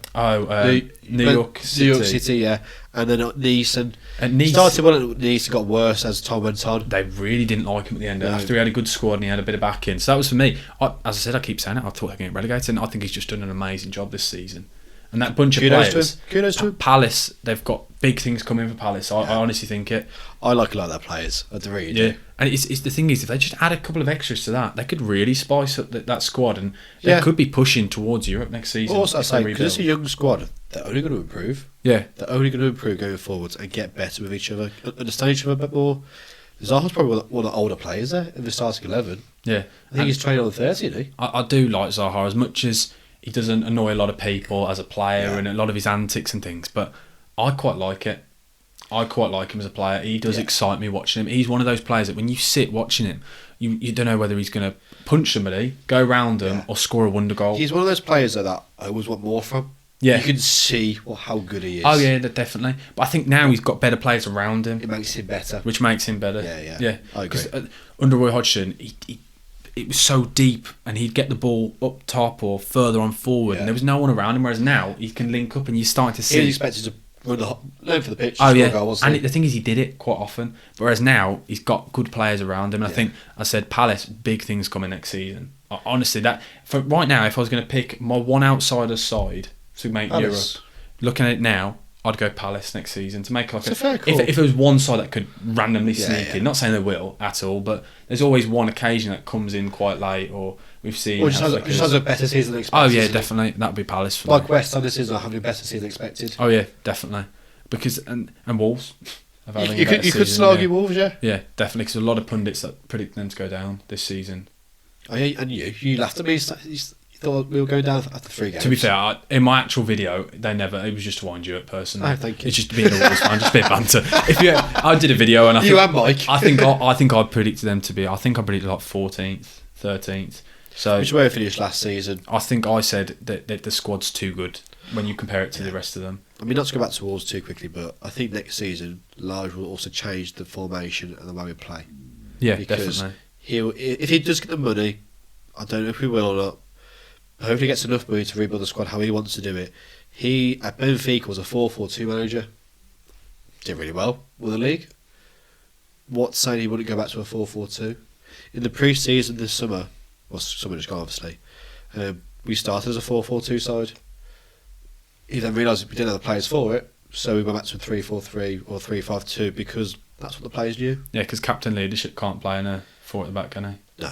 New York City, yeah. And then at Nice, and Nice started well at Nice and got worse as time went on. They really didn't like him at the end. After he had a good squad and he had a bit of backing. So that was for me. As I said, I keep saying it, I thought they'd get relegated, and I think he's just done an amazing job this season. And that bunch of players, kudos to him. Palace, they've got big things coming for Palace. I honestly think it. I like a lot of their players. I really do. And it's the thing is, if they just add a couple of extras to that, they could really spice up that squad, and they could be pushing towards Europe next season. Also, I say, because it's a young squad, they're only going to improve. Yeah. They're only going to improve going forwards and get better with each other, understand each other a bit more. Zaha's probably one of the older players there in the starting 11. Yeah. I think he's training on 30, isn't he? I do like Zaha as much as he doesn't annoy a lot of people as a player and a lot of his antics and things, but I quite like it. I quite like him as a player. He does excite me watching him. He's one of those players that when you sit watching him, you don't know whether he's going to punch somebody, go round them, or score a wonder goal. He's one of those players that I always want more from. Yeah. You can see how good he is. Oh, yeah, definitely. But I think now he's got better players around him. It makes him better. Which makes him better. Yeah. I agree. Because under Roy Hodgson, it was so deep, and he'd get the ball up top or further on forward, and there was no one around him, whereas now he can link up and you're starting to see... He was expected to run for the pitch. Goal, the thing is, he did it quite often, whereas now he's got good players around him, and I think, I said, Palace, big things coming next season. Honestly, for right now, if I was going to pick my one outsider side to make Palace. Europe, looking at it now, I'd go Palace next season to make like a fair call. If there was one side that could randomly sneak in, not saying they will at all, but there's always one occasion that comes in quite late, or we've seen. Or just has a better season than expected. Oh yeah, definitely, that'd be Palace for like me. West Ham this season are having a better season than expected. Oh yeah, definitely, because and Wolves. You could still argue Wolves, yeah. Yeah, definitely, because a lot of pundits that predict them to go down this season. Oh yeah, and you laughed at me. You thought we were going down after 3 games. To be fair, in my actual video, it was just to wind you up personally. Oh, thank you. It's just to be an Wolves fan, just a bit of banter. I did a video and Mike. I think I predicted them to be. I think I predicted like 14th, 13th. So which way we finished last season. I think I said that the squad's too good when you compare it to the rest of them. I mean, not to go back to Wolves too quickly, but I think next season Lage will also change the formation and the way we play. Yeah, because definitely. If he does get the money, I don't know if he will or not. Hopefully he gets enough money to rebuild the squad how he wants to do it. He, at Benfica, was a 4-4-2 manager. Did really well with the league. What's saying he wouldn't go back to a 4-4-2? In the pre-season this summer, well, summer just gone obviously, we started as a 4-4-2 side. He then realised we didn't have the players for it, So we went back to a 3-4-3 or 3-5-2 because that's what the players knew. Yeah, because captain leadership can't play in a 4 at the back, can he? No.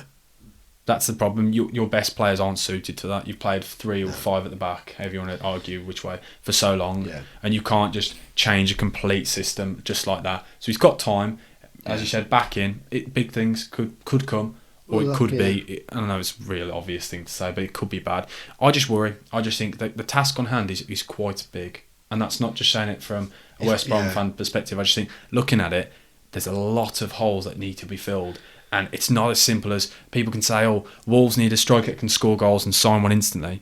That's the problem. Your best players aren't suited to that. You've played 3 or 5 at the back, however you want to argue which way, for so long. Yeah. And you can't just change a complete system just like that. So he's got time. As you said, back in, big things could come. Or it could be, I don't know, it's a real obvious thing to say, but it could be bad. I just worry. I just think that the task on hand is quite big. And that's not just saying it from a West Brom fan perspective. I just think, looking at it, there's a lot of holes that need to be filled. And it's not as simple as people can say, oh, Wolves need a striker that can score goals and sign one instantly.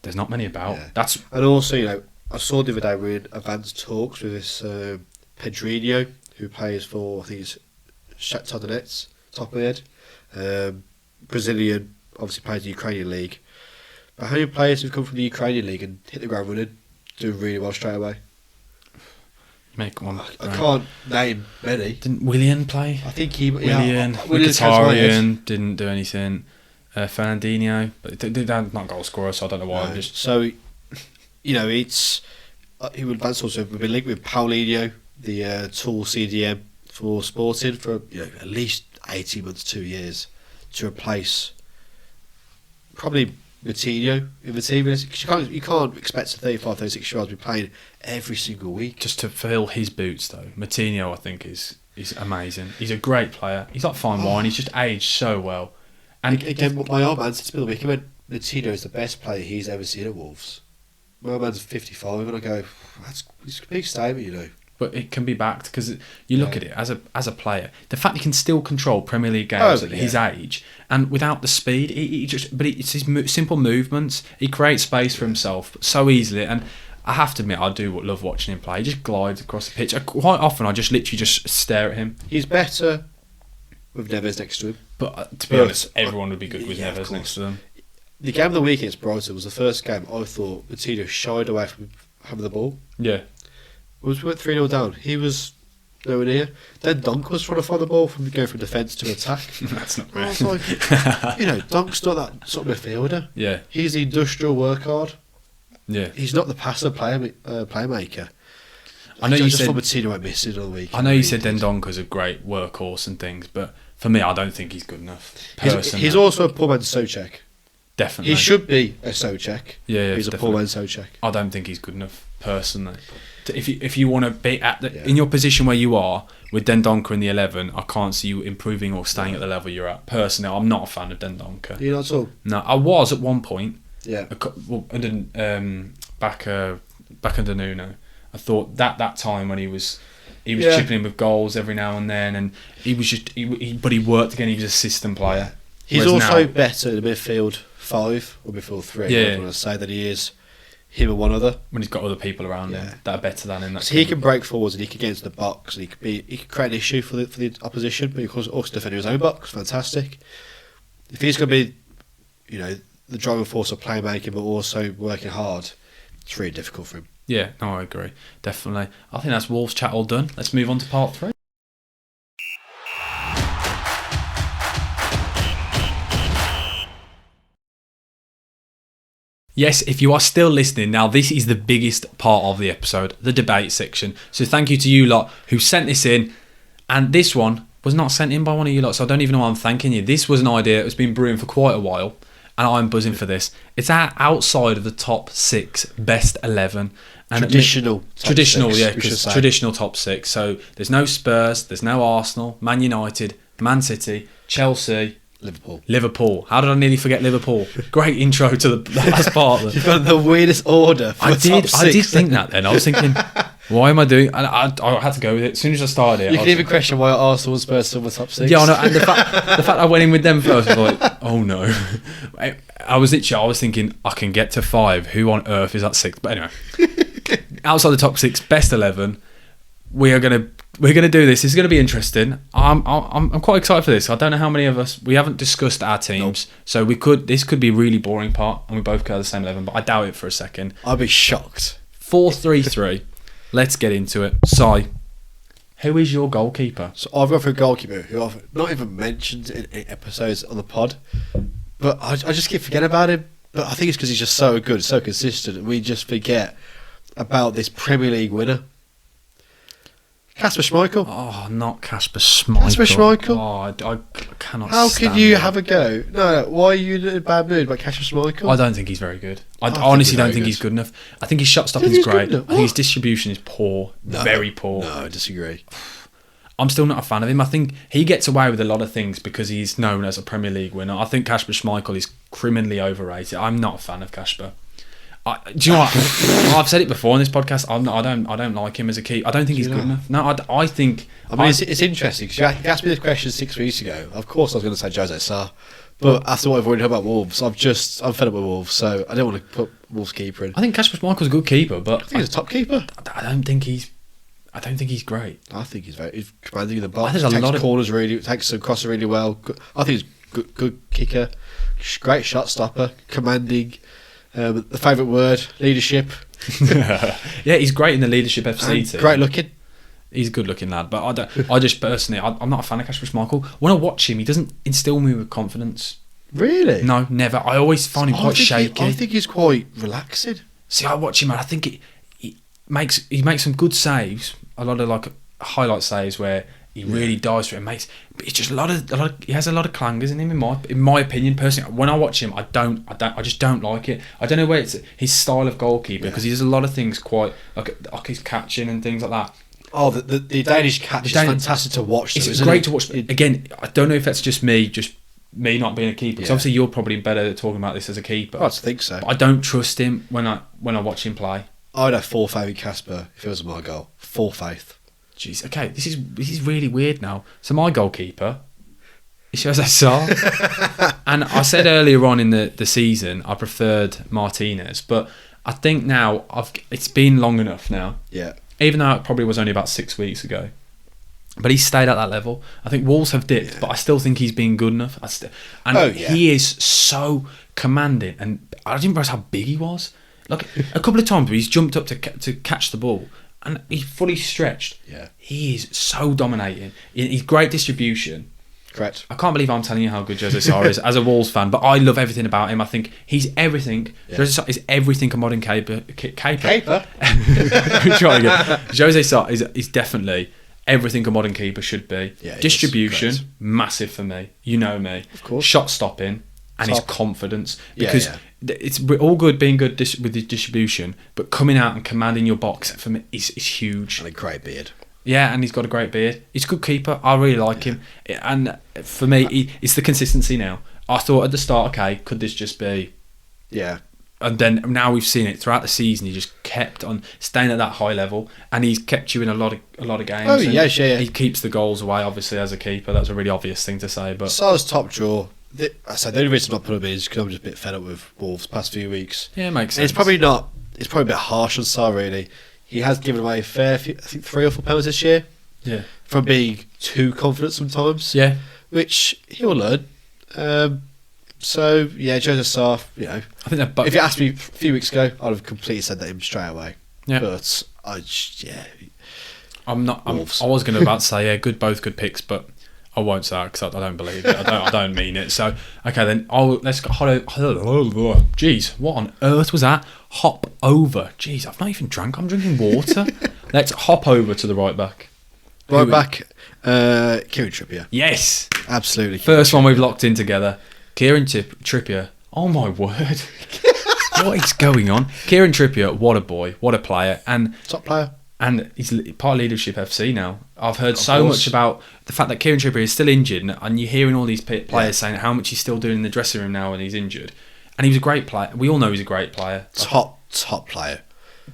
There's not many about. Yeah. And also, I saw the other day we're in advanced talks with this Pedrinho, who plays for, I think it's Shakhtar Donetsk, top of my head. Brazilian, obviously plays in the Ukrainian league. But how many players have come from the Ukrainian league and hit the ground running, doing really well straight away? Make one. I can't name many. Didn't Willian play? I think he... Willian, Mkhitaryan didn't do anything. Fernandinho, but they're not goal scorer, so I don't know why. No. So, it's... he would advance also. We've been linked with Paulinho, the tall CDM for Sporting for at least 18 months, 2 years, to replace probably Coutinho in the team. You can't expect a 35, 36-year-old to be playing every single week. Just to fill his boots, though, Coutinho, I think, is amazing. He's a great player. He's like fine wine. He's just aged so well. And again, my old man said to me the week, he went, Coutinho is the best player he's ever seen at Wolves. My old man's 55, and I go, it's a big statement, But it can be backed because you look at it as a player. The fact he can still control Premier League games at his age and without the speed, it's his simple movements. He creates space for himself so easily. And I have to admit, I do love watching him play. He just glides across the pitch. Quite often, I just literally stare at him. He's better with Neves next to him. But to be honest, everyone would be good with Neves next to them. The game of the week against Brighton was the first game I thought Coutinho shied away from having the ball. Yeah. We went 3-0 down. He was nowhere near. Then Dunk was trying to find the ball from going from defence to attack. That's not right. I was like, Dunk's not that sort of midfielder. Yeah. He's the industrial workhard. Yeah. He's not the passive playmaker. I know you said Coutinho went missing all the week. I know you said Dendonker's a great workhorse and things, but for me, I don't think he's good enough. He's also a poor man's Souček. Definitely. He should be a Souček. Yeah, he's definitely. a poor man's Souček. I don't think he's good enough, personally. If you want to be in your position where you are with Dendonker in the 11, I can't see you improving or staying at the level you're at. Personally, I'm not a fan of Dendonker. You're not at all? No, I was at one point. Yeah. Back under Nuno. I thought that time when he was chipping in with goals every now and then, and he was just but he worked again. He was a system player. He's also better in the midfield 5 or midfield 3. Yeah. I don't want to say that he is him and one other when he's got other people around him that are better than him. So he can break forwards and he can get into the box and he can create an issue for the opposition, but he can also defend his own box. Fantastic. If he's going to be, the driving force of playmaking but also working hard, it's really difficult for him. Yeah, no, I agree. Definitely. I think that's Wolves chat all done. Let's move on to part 3. Yes, if you are still listening, now this is the biggest part of the episode, the debate section. So thank you to you lot who sent this in. And this one was not sent in by one of you lot, so I don't even know why I'm thanking you. This was an idea that has been brewing for quite a while, and I'm buzzing for this. It's outside of the top 6 best 11. And traditional, because traditional top 6. So there's no Spurs, there's no Arsenal, Man United, Man City, Chelsea... Liverpool. How did I nearly forget Liverpool? Great intro to the last part. You've got the weirdest order. I did think that then. I was thinking, why am I doing? And I had to go with it as soon as I started. You can even question why Arsenal and Spurs still in the top 6. Yeah, I know. And the fact I went in with them first, I was like, oh no. I was thinking I can get to 5. Who on earth is at 6? But anyway, outside the top 6, best 11. We're gonna do this. It's gonna be interesting. I'm quite excited for this. I don't know how many of us we haven't discussed our teams, so this could be a really boring part, and we both go the same 11. But I doubt it for a second. I'd be shocked. 4-3-3. Let's get into it. Si, who is your goalkeeper? So I've gone for a goalkeeper who I've not even mentioned in episodes on the pod, but I just keep forgetting about him. But I think it's because he's just so good, so consistent, and we just forget about this Premier League winner Kasper Schmeichel. Oh, not Kasper Schmeichel. Kasper Schmeichel? Oh, I cannot How stand can you him. have a go? No, why are you in a bad mood about Kasper Schmeichel? I don't think he's very good. I think honestly he's don't very think good. he's good enough. I think his shot stopping think is he's good great. enough? I think his What? distribution is poor. Very poor. No, I disagree. I'm still not a fan of him. I think he gets away with a lot of things because he's known as a Premier League winner. I think Kasper Schmeichel is criminally overrated. I'm not a fan of Kasper. Do you know what? I've said it before on this podcast. I don't like him as a keeper. I don't think he's good enough. No, I think. I mean, it's interesting because you asked me this question 6 weeks ago. Of course, I was going to say Jose Sarr, but after what I've already heard about Wolves, I'm fed up with Wolves, so I don't want to put Wolves keeper in. I think Kasper Schmeichel's a good keeper, but I think he's a top keeper. I don't think he's great. I think he's commanding in the box. There's He a takes lot of- corners really, takes some crosser really well. I think he's good kicker, great shot stopper, commanding. The favourite word, leadership. Yeah, he's great in the leadership FC And team. great looking. He's a good looking lad, but I just personally, I'm not a fan of Kasper Schmeichel. When I watch him, he doesn't instill me with confidence. Really? No, never. I always find him quite shaky. I think he's quite relaxing. See, I watch him and I think he makes some good saves. A lot of like highlight saves where he really dives for it. But it's just a lot of he has a lot of clangers in him. In my opinion, personally, when I watch him, I just don't like it. I don't know where it's his style of goalkeeper because he does a lot of things quite like his catching and things like that. Oh, the Danish catch is fantastic to watch. It's great to watch. Again, I don't know if that's just me not being a keeper. Because obviously you're probably better at talking about this as a keeper. I think so. But I don't trust him when I watch him play. I'd have full faith in Kasper if it was my goal. Full faith. Jeez, okay, this is really weird now. So my goalkeeper is Jose Sarr. And I said earlier on in the season I preferred Martinez, but I think now it's been long enough now. Yeah. Even though it probably was only about 6 weeks ago. But he's stayed at that level. I think Wolves have dipped, but I still think he's been good enough. He is so commanding, and I didn't realise how big he was. Like a couple of times where he's jumped up to catch the ball, and he's fully stretched. Yeah. He is so dominating. He's great distribution. Correct. I can't believe I'm telling you how good Jose Sarr is as a Wolves fan, but I love everything about him. I think he's everything. Yeah. Jose Sarr is everything a modern caper. Caper? Try again. Jose Sarr is definitely everything a modern keeper should be. Yeah, Distribution, is, massive for me. You know me. Of course. Shot stopping and his Top. confidence. Yeah, Because yeah. it's all good being good with his distribution, but coming out and commanding your box for me is huge. And a great beard. Yeah, and he's got a great beard. He's a good keeper. I really like him. And for me, it's the consistency now. I thought at the start, okay, could this just be... Yeah. And then now we've seen it throughout the season. He just kept on staying at that high level, and he's kept you in a lot of games. Oh, and yeah. He keeps the goals away, obviously, as a keeper. That's a really obvious thing to say, but Sarr's top draw. I said the only reason I'm not putting him in is because I'm just a bit fed up with Wolves past few weeks. yeah, it makes And sense. it's probably a bit harsh on Sarr, really. He has given away a fair few, I think 3 or 4 penalties this year yeah, from being too confident sometimes. yeah. Which he'll learn. So yeah, Jose Sarr, I think that. But if you asked me a few weeks ago, I'd have completely said that him straight away. Yeah. But I'm not. Wolves. I was going to about to say both good picks, but I won't say that because I don't believe it. I don't mean it. So okay, then let's go. Jeez, what on earth was that? Hop over. Jeez, I've not even drank. I'm drinking water. Let's hop over to the right back. Right back, Kieran Trippier. Yes, Absolutely. first one we've locked in together. Kieran Trippier. Oh my word. What is going on? Kieran Trippier, what a boy, what a player. And Top player. he's part of Leadership FC now. I've heard Of so course. much about the fact that Kieran Trippier is still injured, and you're hearing all these players saying how much he's still doing in the dressing room now when he's injured. And he was a great player. We all know he's a great player. Top player.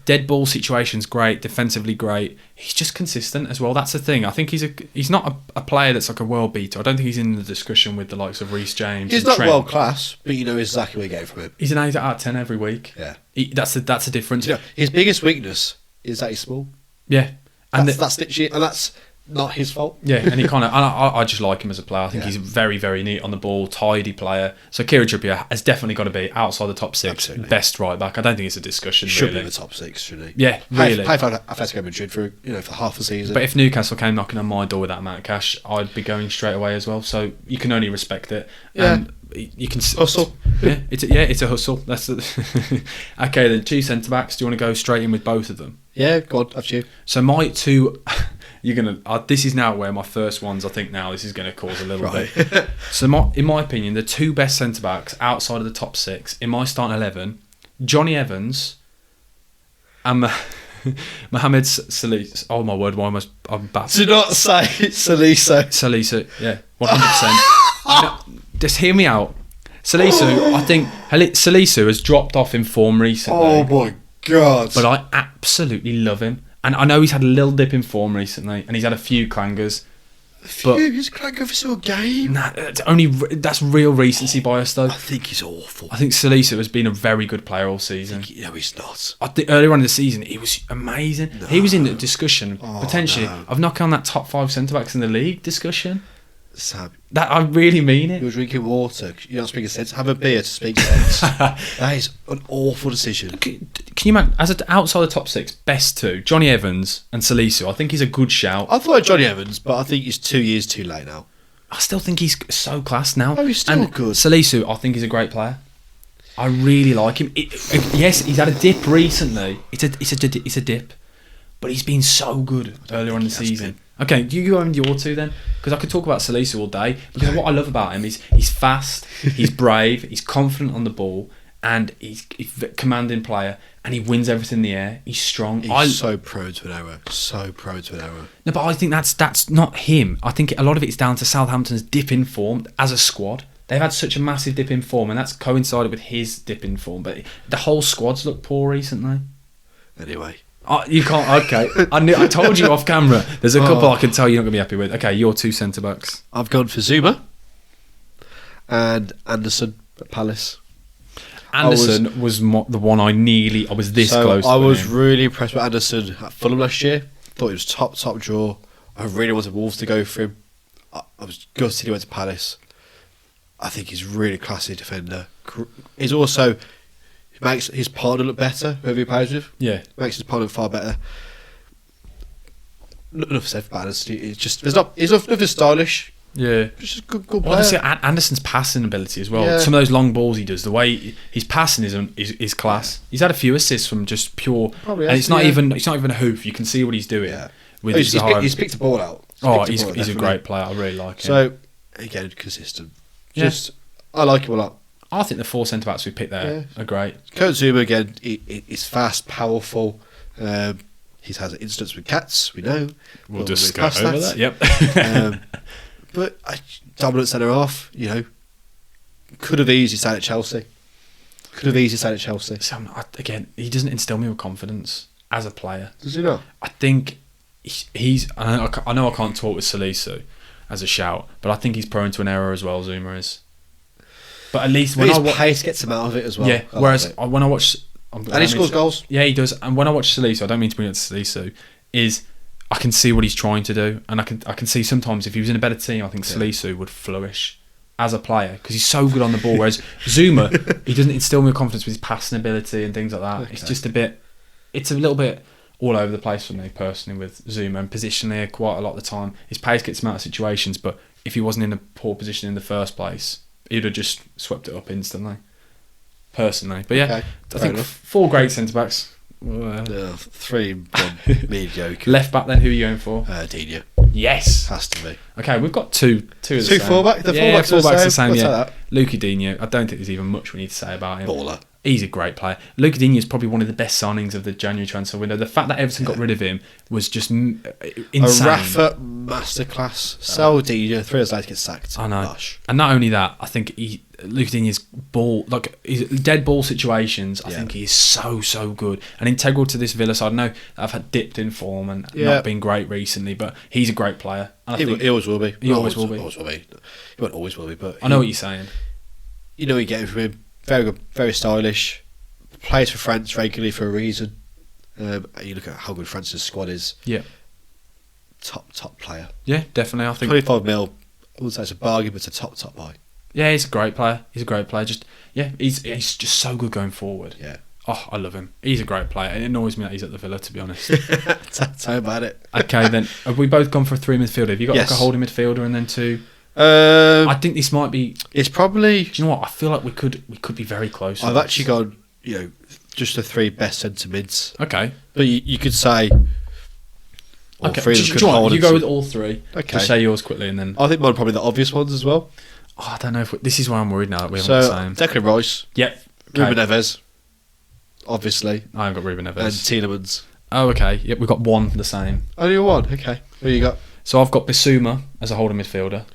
Dead ball situation's great, defensively great. He's just consistent as well. That's the thing. I think he's not a player that's like a world beater. I don't think he's in the discussion with the likes of Reece James. He's and not Trent. world class, but you know exactly what you get from him. He's an 8 out of 10 every week. Yeah. That's a difference. You know, his biggest weakness is that he's small. Yeah. And That's literally, and that's not his fault. yeah, and he kind of, I just like him as a player. I think Yeah. he's very, very neat on the ball, tidy player. So Kieran Trippier has definitely got to be outside the top 6, Absolutely. best right back. I don't think it's a discussion. Should really. be in the top 6, shouldn't he? Yeah, really. Play for Atletico Madrid for half a season. But if Newcastle came knocking on my door with that amount of cash, I'd be going straight away as well. So you can only respect it. Yeah. You can Hustle. Yeah, it's a hustle. That's the okay. Then 2 centre backs. Do you want to go straight in with both of them? Yeah, go on, after you. So my two, You're gonna. This is now where my first ones. I think now this is going to cause a little Right. bit. So, in my opinion, the two best centre backs outside of the top six in my starting 11, Johnny Evans and Mohamed Salisu. Oh my word! I'm bad. Do not say Salisu. Salisu, yeah, 100%. Just hear me out. Salisu, I think Salisu has dropped off in form recently. Oh my god! But I absolutely love him. And I know he's had a little dip in form recently, and he's had a few clangers. He's clanging for a game. Nah, that's real recency bias, though. I think he's awful. I think Salisu has been a very good player all season. No, he's not. I think earlier on in the season, he was amazing. No. He was in the discussion, potentially, no. of knocking on that top 5 centre-backs in the league discussion. Sam, That I really mean it. you're drinking water. You're not speaking sense. Have a beer to speak sense. That is an awful decision. Can you imagine, as outside the top 6, best 2, Johnny Evans and Salisu, I think he's a good shout. I thought Johnny Evans, but I think he's 2 years too late now. I still think he's so class now. Oh, he's still and good. Salisu, I think he's a great player. I really like him. Yes, he's had a dip recently. It's a dip, but he's been so good earlier on in the season. Okay, you go into your 2 then, because I could talk about Salisu all day. Because what I love about him is he's fast, he's brave, he's confident on the ball, and he's a commanding player, and he wins everything in the air. He's strong. He's so prone to an error. So prone to an error. No, but I think that's not him. I think a lot of it's down to Southampton's dip in form as a squad. They've had such a massive dip in form, and that's coincided with his dip in form. But the whole squad's looked poor recently. Anyway. You can't. Okay, I told you off camera. There's a couple I can tell you're not going to be happy with. Okay, your 2 centre backs. I've gone for Zuma and Anderson at Palace. Anderson was the one I was this close to. I was him. really impressed with Anderson at Fulham last year. Thought he was top draw. I really wanted Wolves to go for him. I was gutted he went to Palace. I think he's a really classy defender. He's also makes his partner look better, whoever he plays with. Yeah. Makes his partner look far better. Not enough said about Anderson. It's just he's nothing stylish. Yeah. Just a good player. Honestly, Anderson's passing ability as well. Yeah. Some of those long balls he does, the way he's passing is class. He's had a few assists from just pure. Probably and has, it's not yeah. even a hoof. You can see what he's doing. Yeah. With He's picked the ball out. He's a great player. I really like him. So again, consistent. Yeah. I like him a lot. I think the 4 centre backs we picked there are great. Kurt Zuma again. He's fast, powerful. He's had incidents with cats. We know. We'll just go past over that. Yep. But dominant centre half. Could have easily stayed at Chelsea. So, again, he doesn't instill me with confidence as a player. Does he not? I think he's. I know I can't talk with Salisu as a shout, but I think he's prone to an error as well. Zuma is. But at least when his pace gets him out of it as well. Yeah. Whereas when I watch, and he scores goals. Yeah, he does. And when I watch Salisu, I don't mean to bring it to Salisu, is I can see what he's trying to do, and I can see sometimes if he was in a better team, I think Salisu would flourish as a player because he's so good on the ball. Whereas Zuma, he doesn't instill me with confidence with his passing ability and things like that. Okay. It's just it's a little bit all over the place for me personally with Zuma, and positionally quite a lot of the time his pace gets him out of situations. But if he wasn't in a poor position in the first place, he'd have just swept it up instantly. Personally, but yeah, I think 4 great centre backs. 3 mediocre. Left back then, who are you going for? Dino. Yes, has to be. Okay, we've got two of the same. Fullback. The fullbacks are the same. Yeah, Luca Dino. I don't think there's even much we need to say about him. Baller. He's a great player. Luca Dino is probably one of the best signings of the January transfer window. The fact that Everton got rid of him was just insane. A Rafa masterclass. Sell Dino. 3 years later, gets sacked. I know. Gosh. And not only that, I think Luca Dino's ball, like his dead ball situations, I think he is so good and integral to this Villa side. I know that I've had dipped in form and not been great recently, but he's a great player. And he always will be. He always will be. He won't always will be, but I know what you're saying. You know, you get him from him. Very good, very stylish. Plays for France regularly for a reason. You look at how good France's squad is. Yeah. Top player. Yeah, definitely. I think 25 mil. I wouldn't say it's a bargain, but it's a top buy. Yeah, he's a great player. He's just so good going forward. Yeah. Oh, I love him. He's a great player. It annoys me that he's at the Villa, to be honest. Tell about it. Okay, then have we both gone for a 3 midfielder? Have you got like a holding midfielder and then 2? I think this might be. It's probably. Do you know what? I feel like we could be very close. I've actually gone, just the 3 best centre mids. Okay, but you could say All Okay, three of them do could you want- hold you it go to- with all three. Okay. Just say yours quickly and then. I think mine are probably the obvious ones as well. I don't know if this is where I'm worried now that we haven't So, got the same. Declan Rice, Yep. Ruben Neves, obviously, I haven't got Ruben and Neves. Tielemans. Oh, okay. Yep, we've got one the same. Only one, okay. Who you got? So I've got Bissouma as a holding midfielder.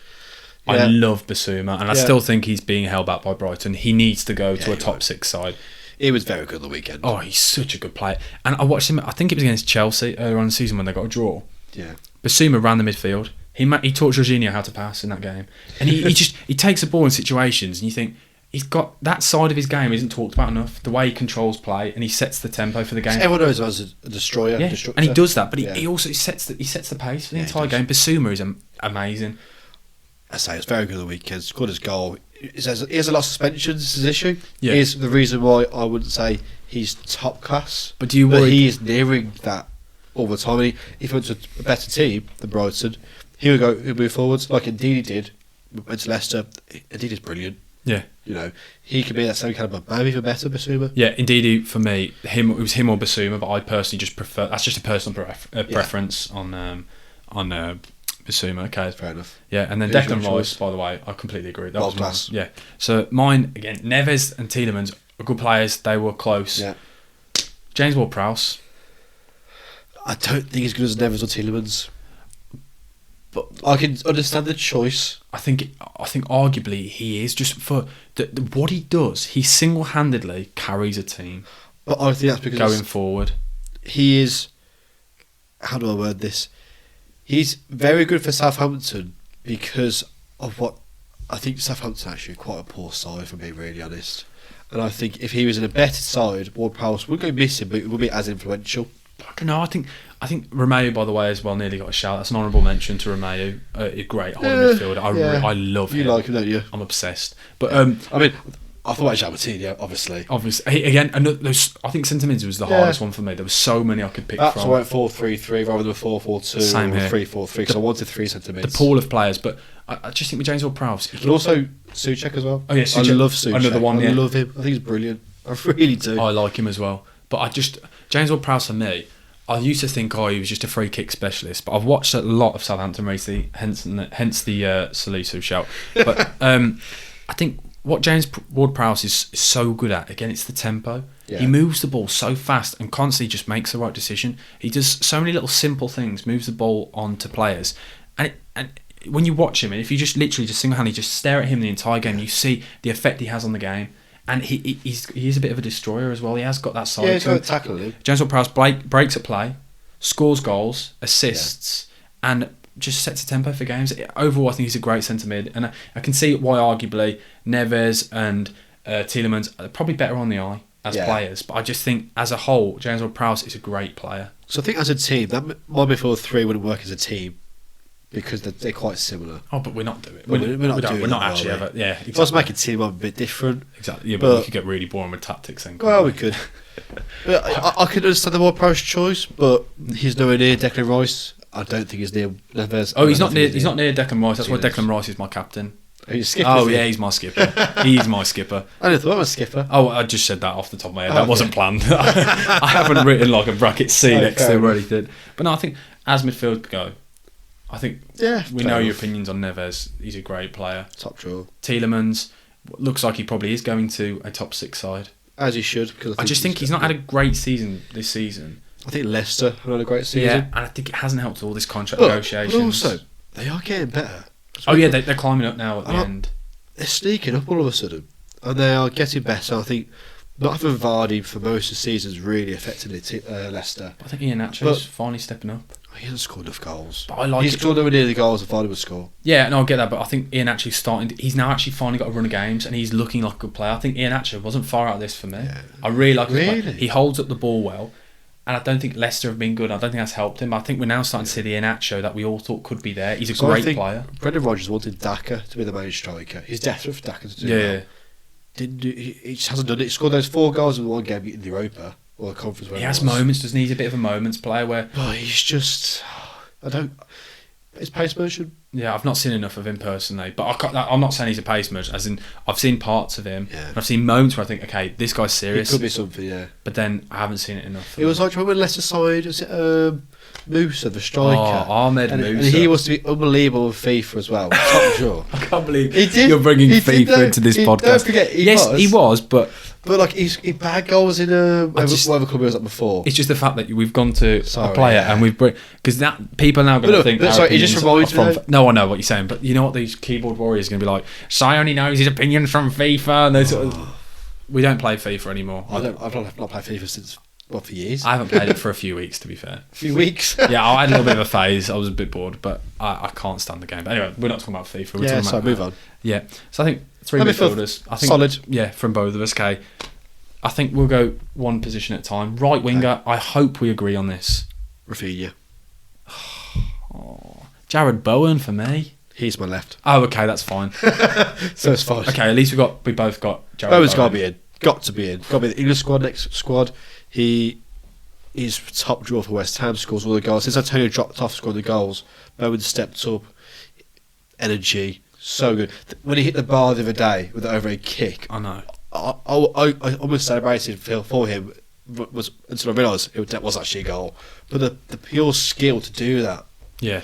I Yeah. love Bissouma, and I Yeah. still think he's being held back by Brighton. He needs to go to Yeah, a he top will. 6 side. He was very good on the weekend. Oh, he's such a good player. And I watched him, I think it was against Chelsea earlier on in the season when they got a draw. Yeah. Bissouma ran the midfield. He taught Jorginho how to pass in that game. And he takes a ball in situations and you think, he's got that side of his game isn't talked about enough. The way he controls play and he sets the tempo for the game. Everyone knows him as a destroyer. Yeah, destructor. and he does that, but Yeah. he also sets the pace for the Yeah, he entire does. game. Bissouma is amazing. I say it's very good on the weekend. Scored his goal. He has a lot of suspensions. This is his issue. Yeah. Is the reason why I wouldn't say he's top class. But do you But worry? he is nearing that all the time. And if he went to a better team than Brighton, he'll move forwards like Ndidi did. Went to Leicester. Ndidi's brilliant. Yeah. You know, he could be that same caliber, maybe even better, Bissouma. Yeah, indeed. For me, it was him or Bissouma, but I personally just prefer. That's just a personal preference on Bissouma. Okay, Fair enough. yeah, and then Who's Declan your Rice. choice? By the way, I completely agree. That World was mine. class. Yeah. So mine again. Neves and Tielemans are good players. They were close. Yeah. James Ward-Prowse. I don't think he's good as Neves or Tielemans, but I can understand the choice. I think arguably he is just for what he does. He single-handedly carries a team But I think that's because going forward. he is. How do I word this? He's very good for Southampton because of what I think Southampton actually quite a poor side, if I'm being really honest. And I think if he was in a better side, Ward-Prowse would go missing, but it would be as influential. I don't know. I think Romeu, by the way, as well, nearly got a shout. That's an honourable mention to Romeu. A great holding midfielder. I love You him. like him, don't you? I'm obsessed. But I mean, I thought about Jamatini, obviously. obviously, again, I think Sentiments was the Yeah. hardest one for me. There were so many I could pick That's from. why I went 4-3-3 rather than a 4-4-2 Same or here. 3-4-3 because I wanted 3 The centimetres. pool of players, but I just think with James Ward-Prowse, But also Souček as well. Oh, yeah, I Souček. love Souček. Another one, yeah. I love him. I think he's brilliant. I really do. I like him as well. But James Ward-Prowse for me, I used to think, he was just a free kick specialist. But I've watched a lot of Southampton recently, hence the Salisu shout. But I think what James Ward-Prowse is so good at, again, it's the tempo. Yeah. He moves the ball so fast and constantly just makes the right decision. He does so many little simple things, moves the ball onto players. And when you watch him, and if you just literally just single-handedly just stare at him the entire game, you see the effect he has on the game. And he is a bit of a destroyer as well. He has got that side. Yeah, he's to got him. to tackle him. James Ward-Prowse breaks at play, scores goals, assists, and just sets a tempo for games. Overall, I think he's a great centre mid, and I can see why arguably Neves and Tielemans are probably better on the eye as players. But I just think as a whole, James Ward-Prowse is a great player. So I think as a team, that my midfield 3 wouldn't work as a team because they're quite similar. Oh, but we're not doing it. We're not doing We're not that, actually are we? ever. Yeah, If I was exactly. making a team, I'd be a bit different. Exactly. Yeah, but But- we could get really boring with tactics then. couldn't Well, we could. But I could understand the Ward-Prowse choice, but he's nowhere near Declan Rice. I don't think he's near Neves. Oh, he's I not don't near. think He's not near Declan Rice. That's why Tielemans. Declan Rice is my captain. He's skipping. Oh yeah, he's my skipper. He's my skipper. I never thought I was skipper. Oh, I just said that off the top of my head. That Okay. wasn't planned. I haven't written like a bracket C Oh, next fair to enough. where he did. But no, I think as midfield go, I think Yeah, we fair know your enough. opinions on Neves. He's a great player. Top draw, Tielemans looks like he probably is going to a top 6 side. as he should. Because I just think he's not had a great season this season. I think Leicester have had a great season. Yeah, and I think it hasn't helped all this contract But negotiations. also, they are getting better. Oh yeah, they're climbing up now at the end. They're sneaking up all of a sudden, and they are getting better. I think not having Vardy for most of the season has really affected Leicester. I think Ian Nacho's But- finally stepping up. He hasn't scored enough goals. But I like He's it. scored nowhere near the goals that Vardy would score. Yeah, no, I get that, but I think Ian actually he's now actually finally got a run of games and he's looking like a good player. I think Ian Acho wasn't far out of this for me. Yeah. I really like his play. Really? He holds up the ball well, and I don't think Leicester have been good. I don't think that's helped him. I think we're now starting to see the Ian Acho that we all thought could be there. He's a So I great think player. Brendan Rodgers wanted Daka to be the main striker. He's desperate for Daka to do Yeah, well. yeah. Didn't do, he just hasn't done it. He scored those 4 goals in one game in the Europa or the conference. He has moments, doesn't he? He's a bit of a moments player where But he's just, I don't. his pace motion. Yeah, I've not seen enough of him personally, but I'm not saying he's a pace merchant. As in, I've seen parts of him, and I've seen moments where I think, okay, this guy's serious. It could be something, yeah. But then I haven't seen it enough. It was like when Leicester side, was it Musa, the striker? Oh, Ahmed Musa. And he was to be unbelievable with FIFA as well. Top draw. I can't believe you're bringing FIFA into this podcast. Don't forget, he was, but like he bad goals in whatever club he was at before. It's just the fact that we've gone to a player and we've because that people are now going to think. Sorry, it just reminds me. No, I know what you're saying, but you know what these keyboard warriors are going to be like. Si only knows his opinions from FIFA, and they sort of. We don't play FIFA anymore. I've not played FIFA since. What, for years? I haven't played it for a few weeks, to be fair. A few weeks? Yeah, I had a little bit of a phase. I was a bit bored, but I can't stand the game. But anyway, we're not talking about FIFA. We're talking about move on. Yeah, so I think 3 midfielders. I think solid. Yeah, from both of us. Okay, I think we'll go one position at a time. Right winger. I hope we agree on this. Rafinha. Jared Bowen for me. He's my left. Oh, okay, that's fine. So it's fine. Okay, at least we both got Jared Bowen's Bowen. got to be in. Got to be in. Got to be in the English squad. Next squad. He's top drawer for West Ham. Scores all the goals. Since Antonio dropped off scoring the goals, Bowen stepped up. Energy, so good. When he hit the bar the other day with the overhead kick, I know. I almost celebrated for him until I realised that was actually a goal. But the pure skill to do that. Yeah.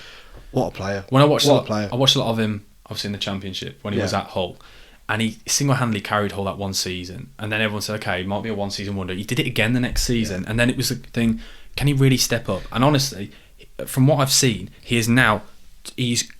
What a player. When I watched a player. I watched a lot of him, obviously in the Championship, when he was at Hull. And he single-handedly carried Hull that one season. And then everyone said, okay, he might be a one-season wonder. He did it again the next season. And then it was the thing, can he really step up? And honestly, from what I've seen, he's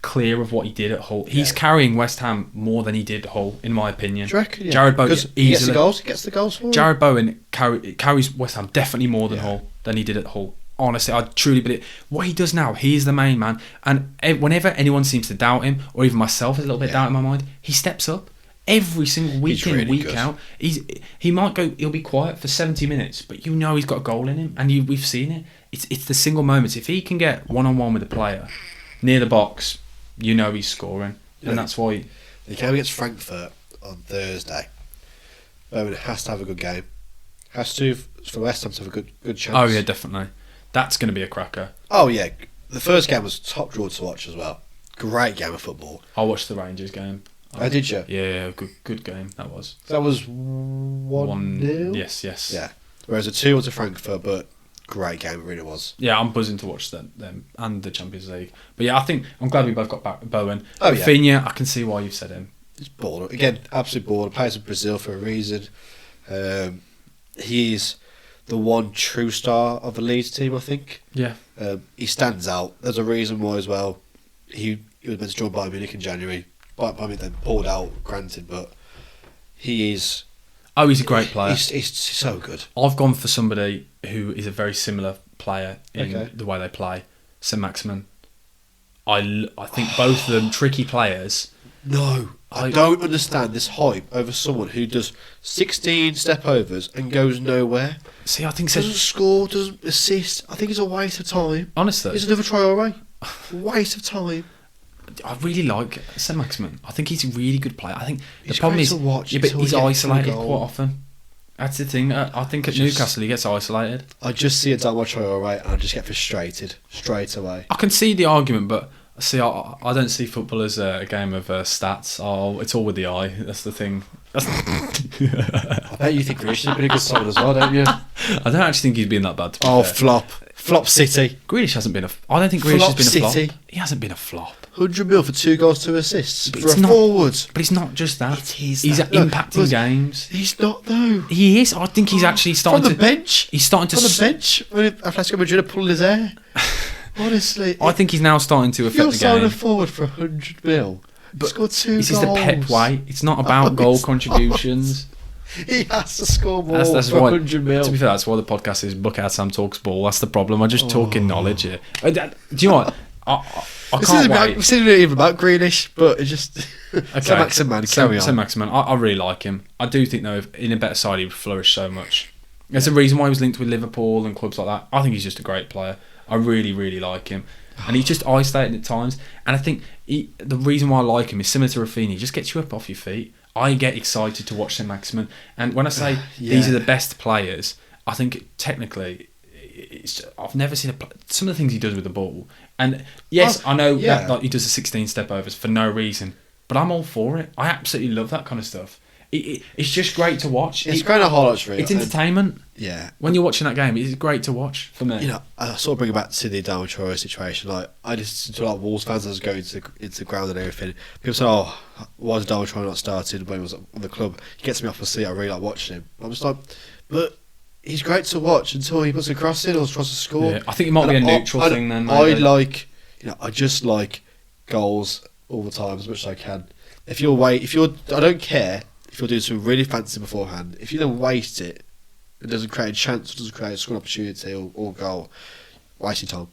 clear of what he did at Hull. He's carrying West Ham more than he did at Hull, in my opinion. Do you reckon? Yeah. Jared Bowen he gets the goals. He gets the goals for him. Jared Bowen carries West Ham definitely more than Hull than he did at Hull. Honestly, I truly believe what he does now. He's the main man, and whenever anyone seems to doubt him, or even myself is a little bit doubt in my mind, he steps up every single week in, week out. He'll be quiet for 70 minutes, but you know he's got a goal in him, and we've seen it. It's the single moments. If he can get one-on-one with a player near the box, you know he's scoring, and that's why. The game against Frankfurt on Thursday, Bowen has to have a good game. Has to, for West Ham to have a good chance. Oh yeah, definitely. That's going to be a cracker. Oh yeah, the first game was top draw to watch as well. Great game of football. I watched the Rangers game. Oh, did you? Yeah, good game that was. That was 1-0? Yes. Yeah. Whereas a 2 was to Frankfurt, but great game it really was. Yeah, I'm buzzing to watch them and the Champions League. But yeah, I'm glad we both got back Bowen. Oh yeah. Rafinha, I can see why you've said him. He's baller. Again, absolute baller. Plays in Brazil for a reason. He's the one true star of the Leeds team, I think. Yeah. He stands out. There's a reason why as well. He was meant to join Bayern Munich in January. Bayern Munich then pulled out, granted, but he is... Oh, he's a great player. He's so good. I've gone for somebody who is a very similar player in the way they play. St. Maximin. I think both of them tricky players. No, I don't understand this hype over someone who does 16 step overs and goes nowhere. See, I think doesn't score, doesn't assist. I think it's a waste of time. Honestly, it's another try away. Waste of time. I really like St. Maximin. I think he's a really good player. I think he's the problem is, but he's isolated quite often. That's the thing. I think at Newcastle he gets isolated. I just see a double try away and I just get frustrated straight away. I can see the argument, but see, I don't see football as a game of stats. It's all with the eye. That's the thing. I bet you think Grealish has been a good side as well, don't you? I don't actually think he's been that bad. To be fair. Flop City. Grealish hasn't been I don't think Grealish has been a City. flop. He hasn't been a flop. 100 mil for 2 goals, 2 assists but for a forward. But it's not just that. It is. He's impacting games. He's not though. He is. I think he's actually starting from the bench. He's starting to from the bench when Atletico Madrid are pulling his hair. Honestly, I think he's now starting to affect the game. You're signing a forward for 100 mil. But scored 2 goals. This is the Pep way. It's not about goal contributions. He has to score more that's for why, 100 mil. To be fair, that's why the podcast is BucketHatSam Talks Ball. That's the problem. I'm just talking knowledge here. Do you know what? I can't wait. This isn't even about Grealish, but it's just... Okay. St. Maximin, carry on. St. Maximin, I really like him. I do think, though, if in a better side, he would flourish so much. There's a reason why he was linked with Liverpool and clubs like that. I think he's just a great player. I really, really like him. And he's just isolated at times. And I think the reason why I like him is similar to Rafinha. He just gets you up off your feet. I get excited to watch St. Maximin. And when I say these are the best players, I think technically I've never seen some of the things he does with the ball. And yes, I know that like, he does the 16 step overs for no reason, but I'm all for it. I absolutely love that kind of stuff. It's just great to watch. It's great to highlights, really. It's entertainment. Yeah. When you're watching that game, it's great to watch for me. You know, I sort of bring it back to the Darwin Troy situation. Like, I listened to a lot of Wolves fans as going into the ground and everything. People say, "Oh, why is Darwin Troy not started when he was on the club?" He gets me off the seat. I really like watching him. I'm just like, but he's great to watch until he puts a cross in or tries to score. Yeah, I think it might be a neutral thing then. Maybe. I just like goals all the time as much as I can. I don't care if you're doing something really fancy beforehand. If you don't waste it, it doesn't create a chance, it doesn't create a score opportunity or goal, wasting time.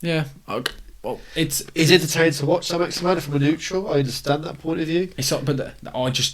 Yeah. Okay. Well, it's entertaining to watch Sam Maximan from a neutral. I understand that point of view. It's not, but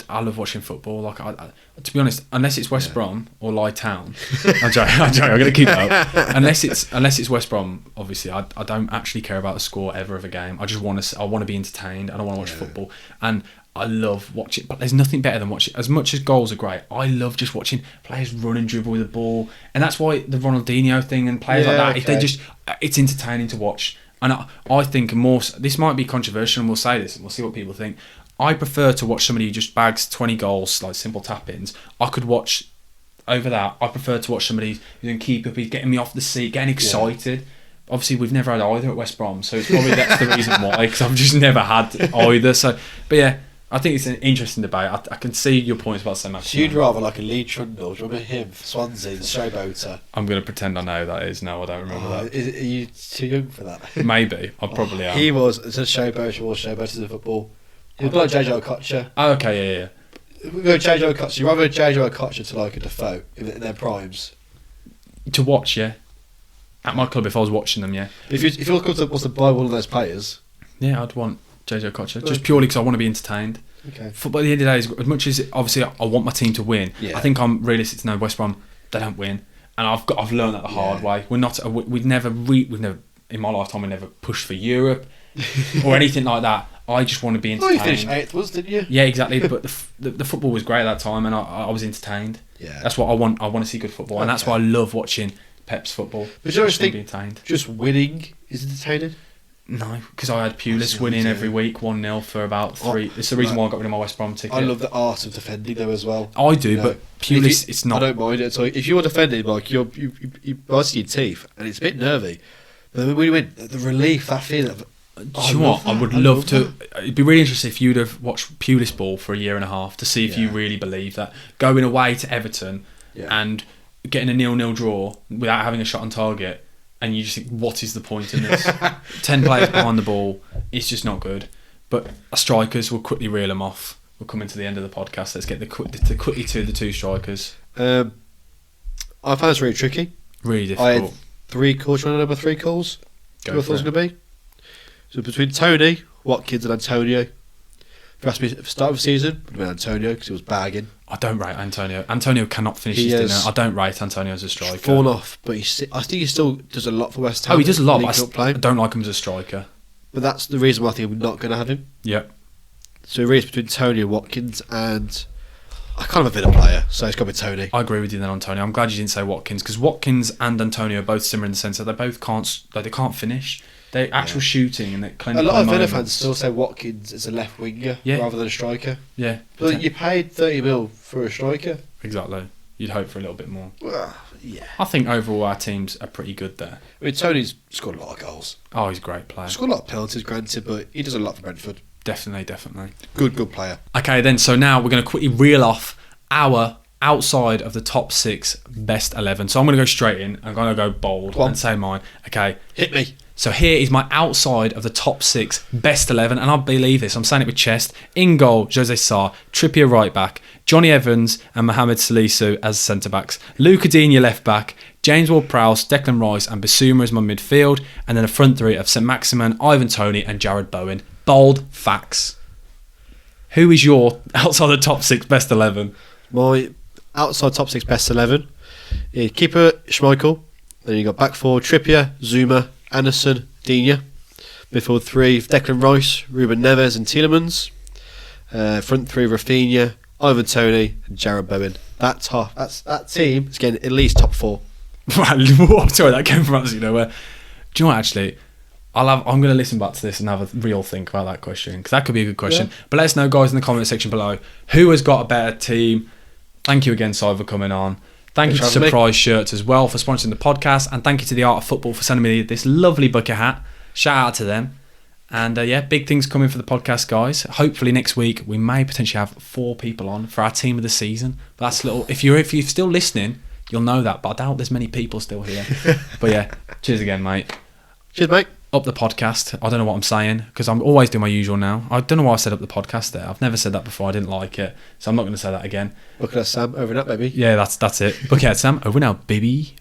I love watching football. Like I to be honest, unless it's West Brom or Lie Town, I'm joking. I'm going to keep that up. Unless it's West Brom, obviously, I don't actually care about the score ever of a game. I just want to be entertained and I want to watch football. And I love watching, but there's nothing better than watching. As much as goals are great, I love just watching players run and dribble with the ball, and that's why the Ronaldinho thing and players like that. Okay. If they just, it's entertaining to watch. And I think more. This might be controversial, and we'll say this, and we'll see what people think. I prefer to watch somebody who just bags 20 goals, like simple tap-ins. I could watch over that. I prefer to watch somebody who's doing keep-up, he's getting me off the seat, getting excited. Obviously, we've never had either at West Brom, so it's probably that's the reason why, because I've just never had either. So, but yeah, I think it's an interesting debate. I can see your points about Sam Maximan. So you'd rather like a Lee Trundle, do you remember him? Swansea, the showboater. I'm going to pretend I know who that is. No, I don't remember that. Are you too young for that? Maybe. I probably am. He was a showboater in football. He was like JJ Okocha. Oh, okay, yeah. We go JJ Okocha. You rather JJ Okocha to like a Defoe in their primes? To watch, yeah. At my club, if I was watching them, yeah. If you're looking to buy one of those players, yeah, I'd want JJ Okocha just purely because I want to be entertained. Okay. Football at the end of the day, as much as obviously I want my team to win, I think I'm realistic to know West Brom they don't win, and I've learned that the hard way. We've never in my lifetime we never pushed for Europe or anything like that. I just want to be entertained. You finished 8th, didn't you? Yeah, exactly. But the football was great at that time, and I was entertained. Yeah, that's what I want. I want to see good football, and that's why I love watching Pep's football. But do you think just winning is entertaining? No, because I had Pulis winning every week 1-0 for about 3. It's the reason why I got rid of my West Brom ticket. I love the art of defending though as well. I do, but Pulis, it's not. I don't mind it. So if you're defending, like you bite your teeth, and it's a bit nervy. But when you win, the relief, that feeling. Do you know what? I would love to. It'd be really interesting if you'd have watched Pulis ball for a year and a half to see if you really believe that going away to Everton and getting a 0-0 draw without having a shot on target. And you just think, what is the point in this? 10 players behind the ball, it's just not good. But strikers, will quickly reel them off. We're coming to the end of the podcast. Let's get quickly to the two strikers. I found this really tricky. Really difficult. I had 3 calls. Do you want to know about 3 calls? Who I thought it was going to be? So between Tony, Watkins and Antonio. If you asked me at the start of the season, it would have been Antonio because he was bagging. I don't rate Antonio. Antonio cannot finish his dinner. I don't rate Antonio as a striker. Fallen off, but I think he still does a lot for West Ham. Oh, he does a lot, but I don't like him as a striker. But that's the reason why I think I'm not going to have him. Yep. So it is between Tony and Watkins, and I kind of a Villa player, so it's got to be Tony. I agree with you then on Tony. I'm glad you didn't say Watkins, because Watkins and Antonio are both similar in the sense that they both can't finish. They're actual shooting and they're a lot of Villa fans still say Watkins is a left winger rather than a striker. Yeah. But you paid 30 mil for a striker. Exactly. You'd hope for a little bit more. Well, yeah. I think overall our teams are pretty good there. I mean, Tony's scored a lot of goals. Oh, he's a great player. Scored a lot of penalties, granted, but he does a lot for Brentford. Definitely. Good player. Okay, then, so now we're going to quickly reel off our outside of the top 6 best 11. So I'm going to go straight in. I'm going to go bold and say mine. Okay. Hit me. So here is my outside of the top 6 best 11, and I believe this. I'm saying it with chest. In goal, Jose Sarr, Trippier right back, Johnny Evans and Mohamed Salisu as centre backs, Luca Digne left back, James Ward-Prowse, Declan Rice and Bissouma as my midfield, and then a front 3 of St Maximin, Ivan Toney and Jared Bowen. Bold facts. Who is your outside the top 6 best 11? My outside top 6 best 11. Keeper Schmeichel. Then you got back 4 Trippier, Zuma, Anderson, Digne. Midfield 3 Declan Rice, Ruben Neves and Tielemans. Front 3 Rafinha, Ivan Toney and Jared Bowen. That team is getting at least top 4. I'm sorry, that came from absolutely nowhere. Do you know what, actually? I'm going to listen back to this and have a real think about that question, because that could be a good question. Yeah. But let us know, guys, in the comment section below, who has got a better team. Thank you again, Si, for coming on. Thank you to Surprise Shirts as well for sponsoring the podcast, and thank you to the Art of Football for sending me this lovely bucket hat. Shout out to them. And big things coming for the podcast, guys. Hopefully next week we may potentially have 4 people on for our team of the season. But that's little. If you're still listening, you'll know that. But I doubt there's many people still here. But yeah, cheers again, mate. Cheers, mate. Up the podcast. I don't know what I'm saying, because I'm always doing my usual now. I don't know why I said up the podcast there. I've never said that before. I didn't like it, so I'm not going to say that again. BucketHatSam over and out, baby. Yeah, that's it. BucketHatSam over and out, baby.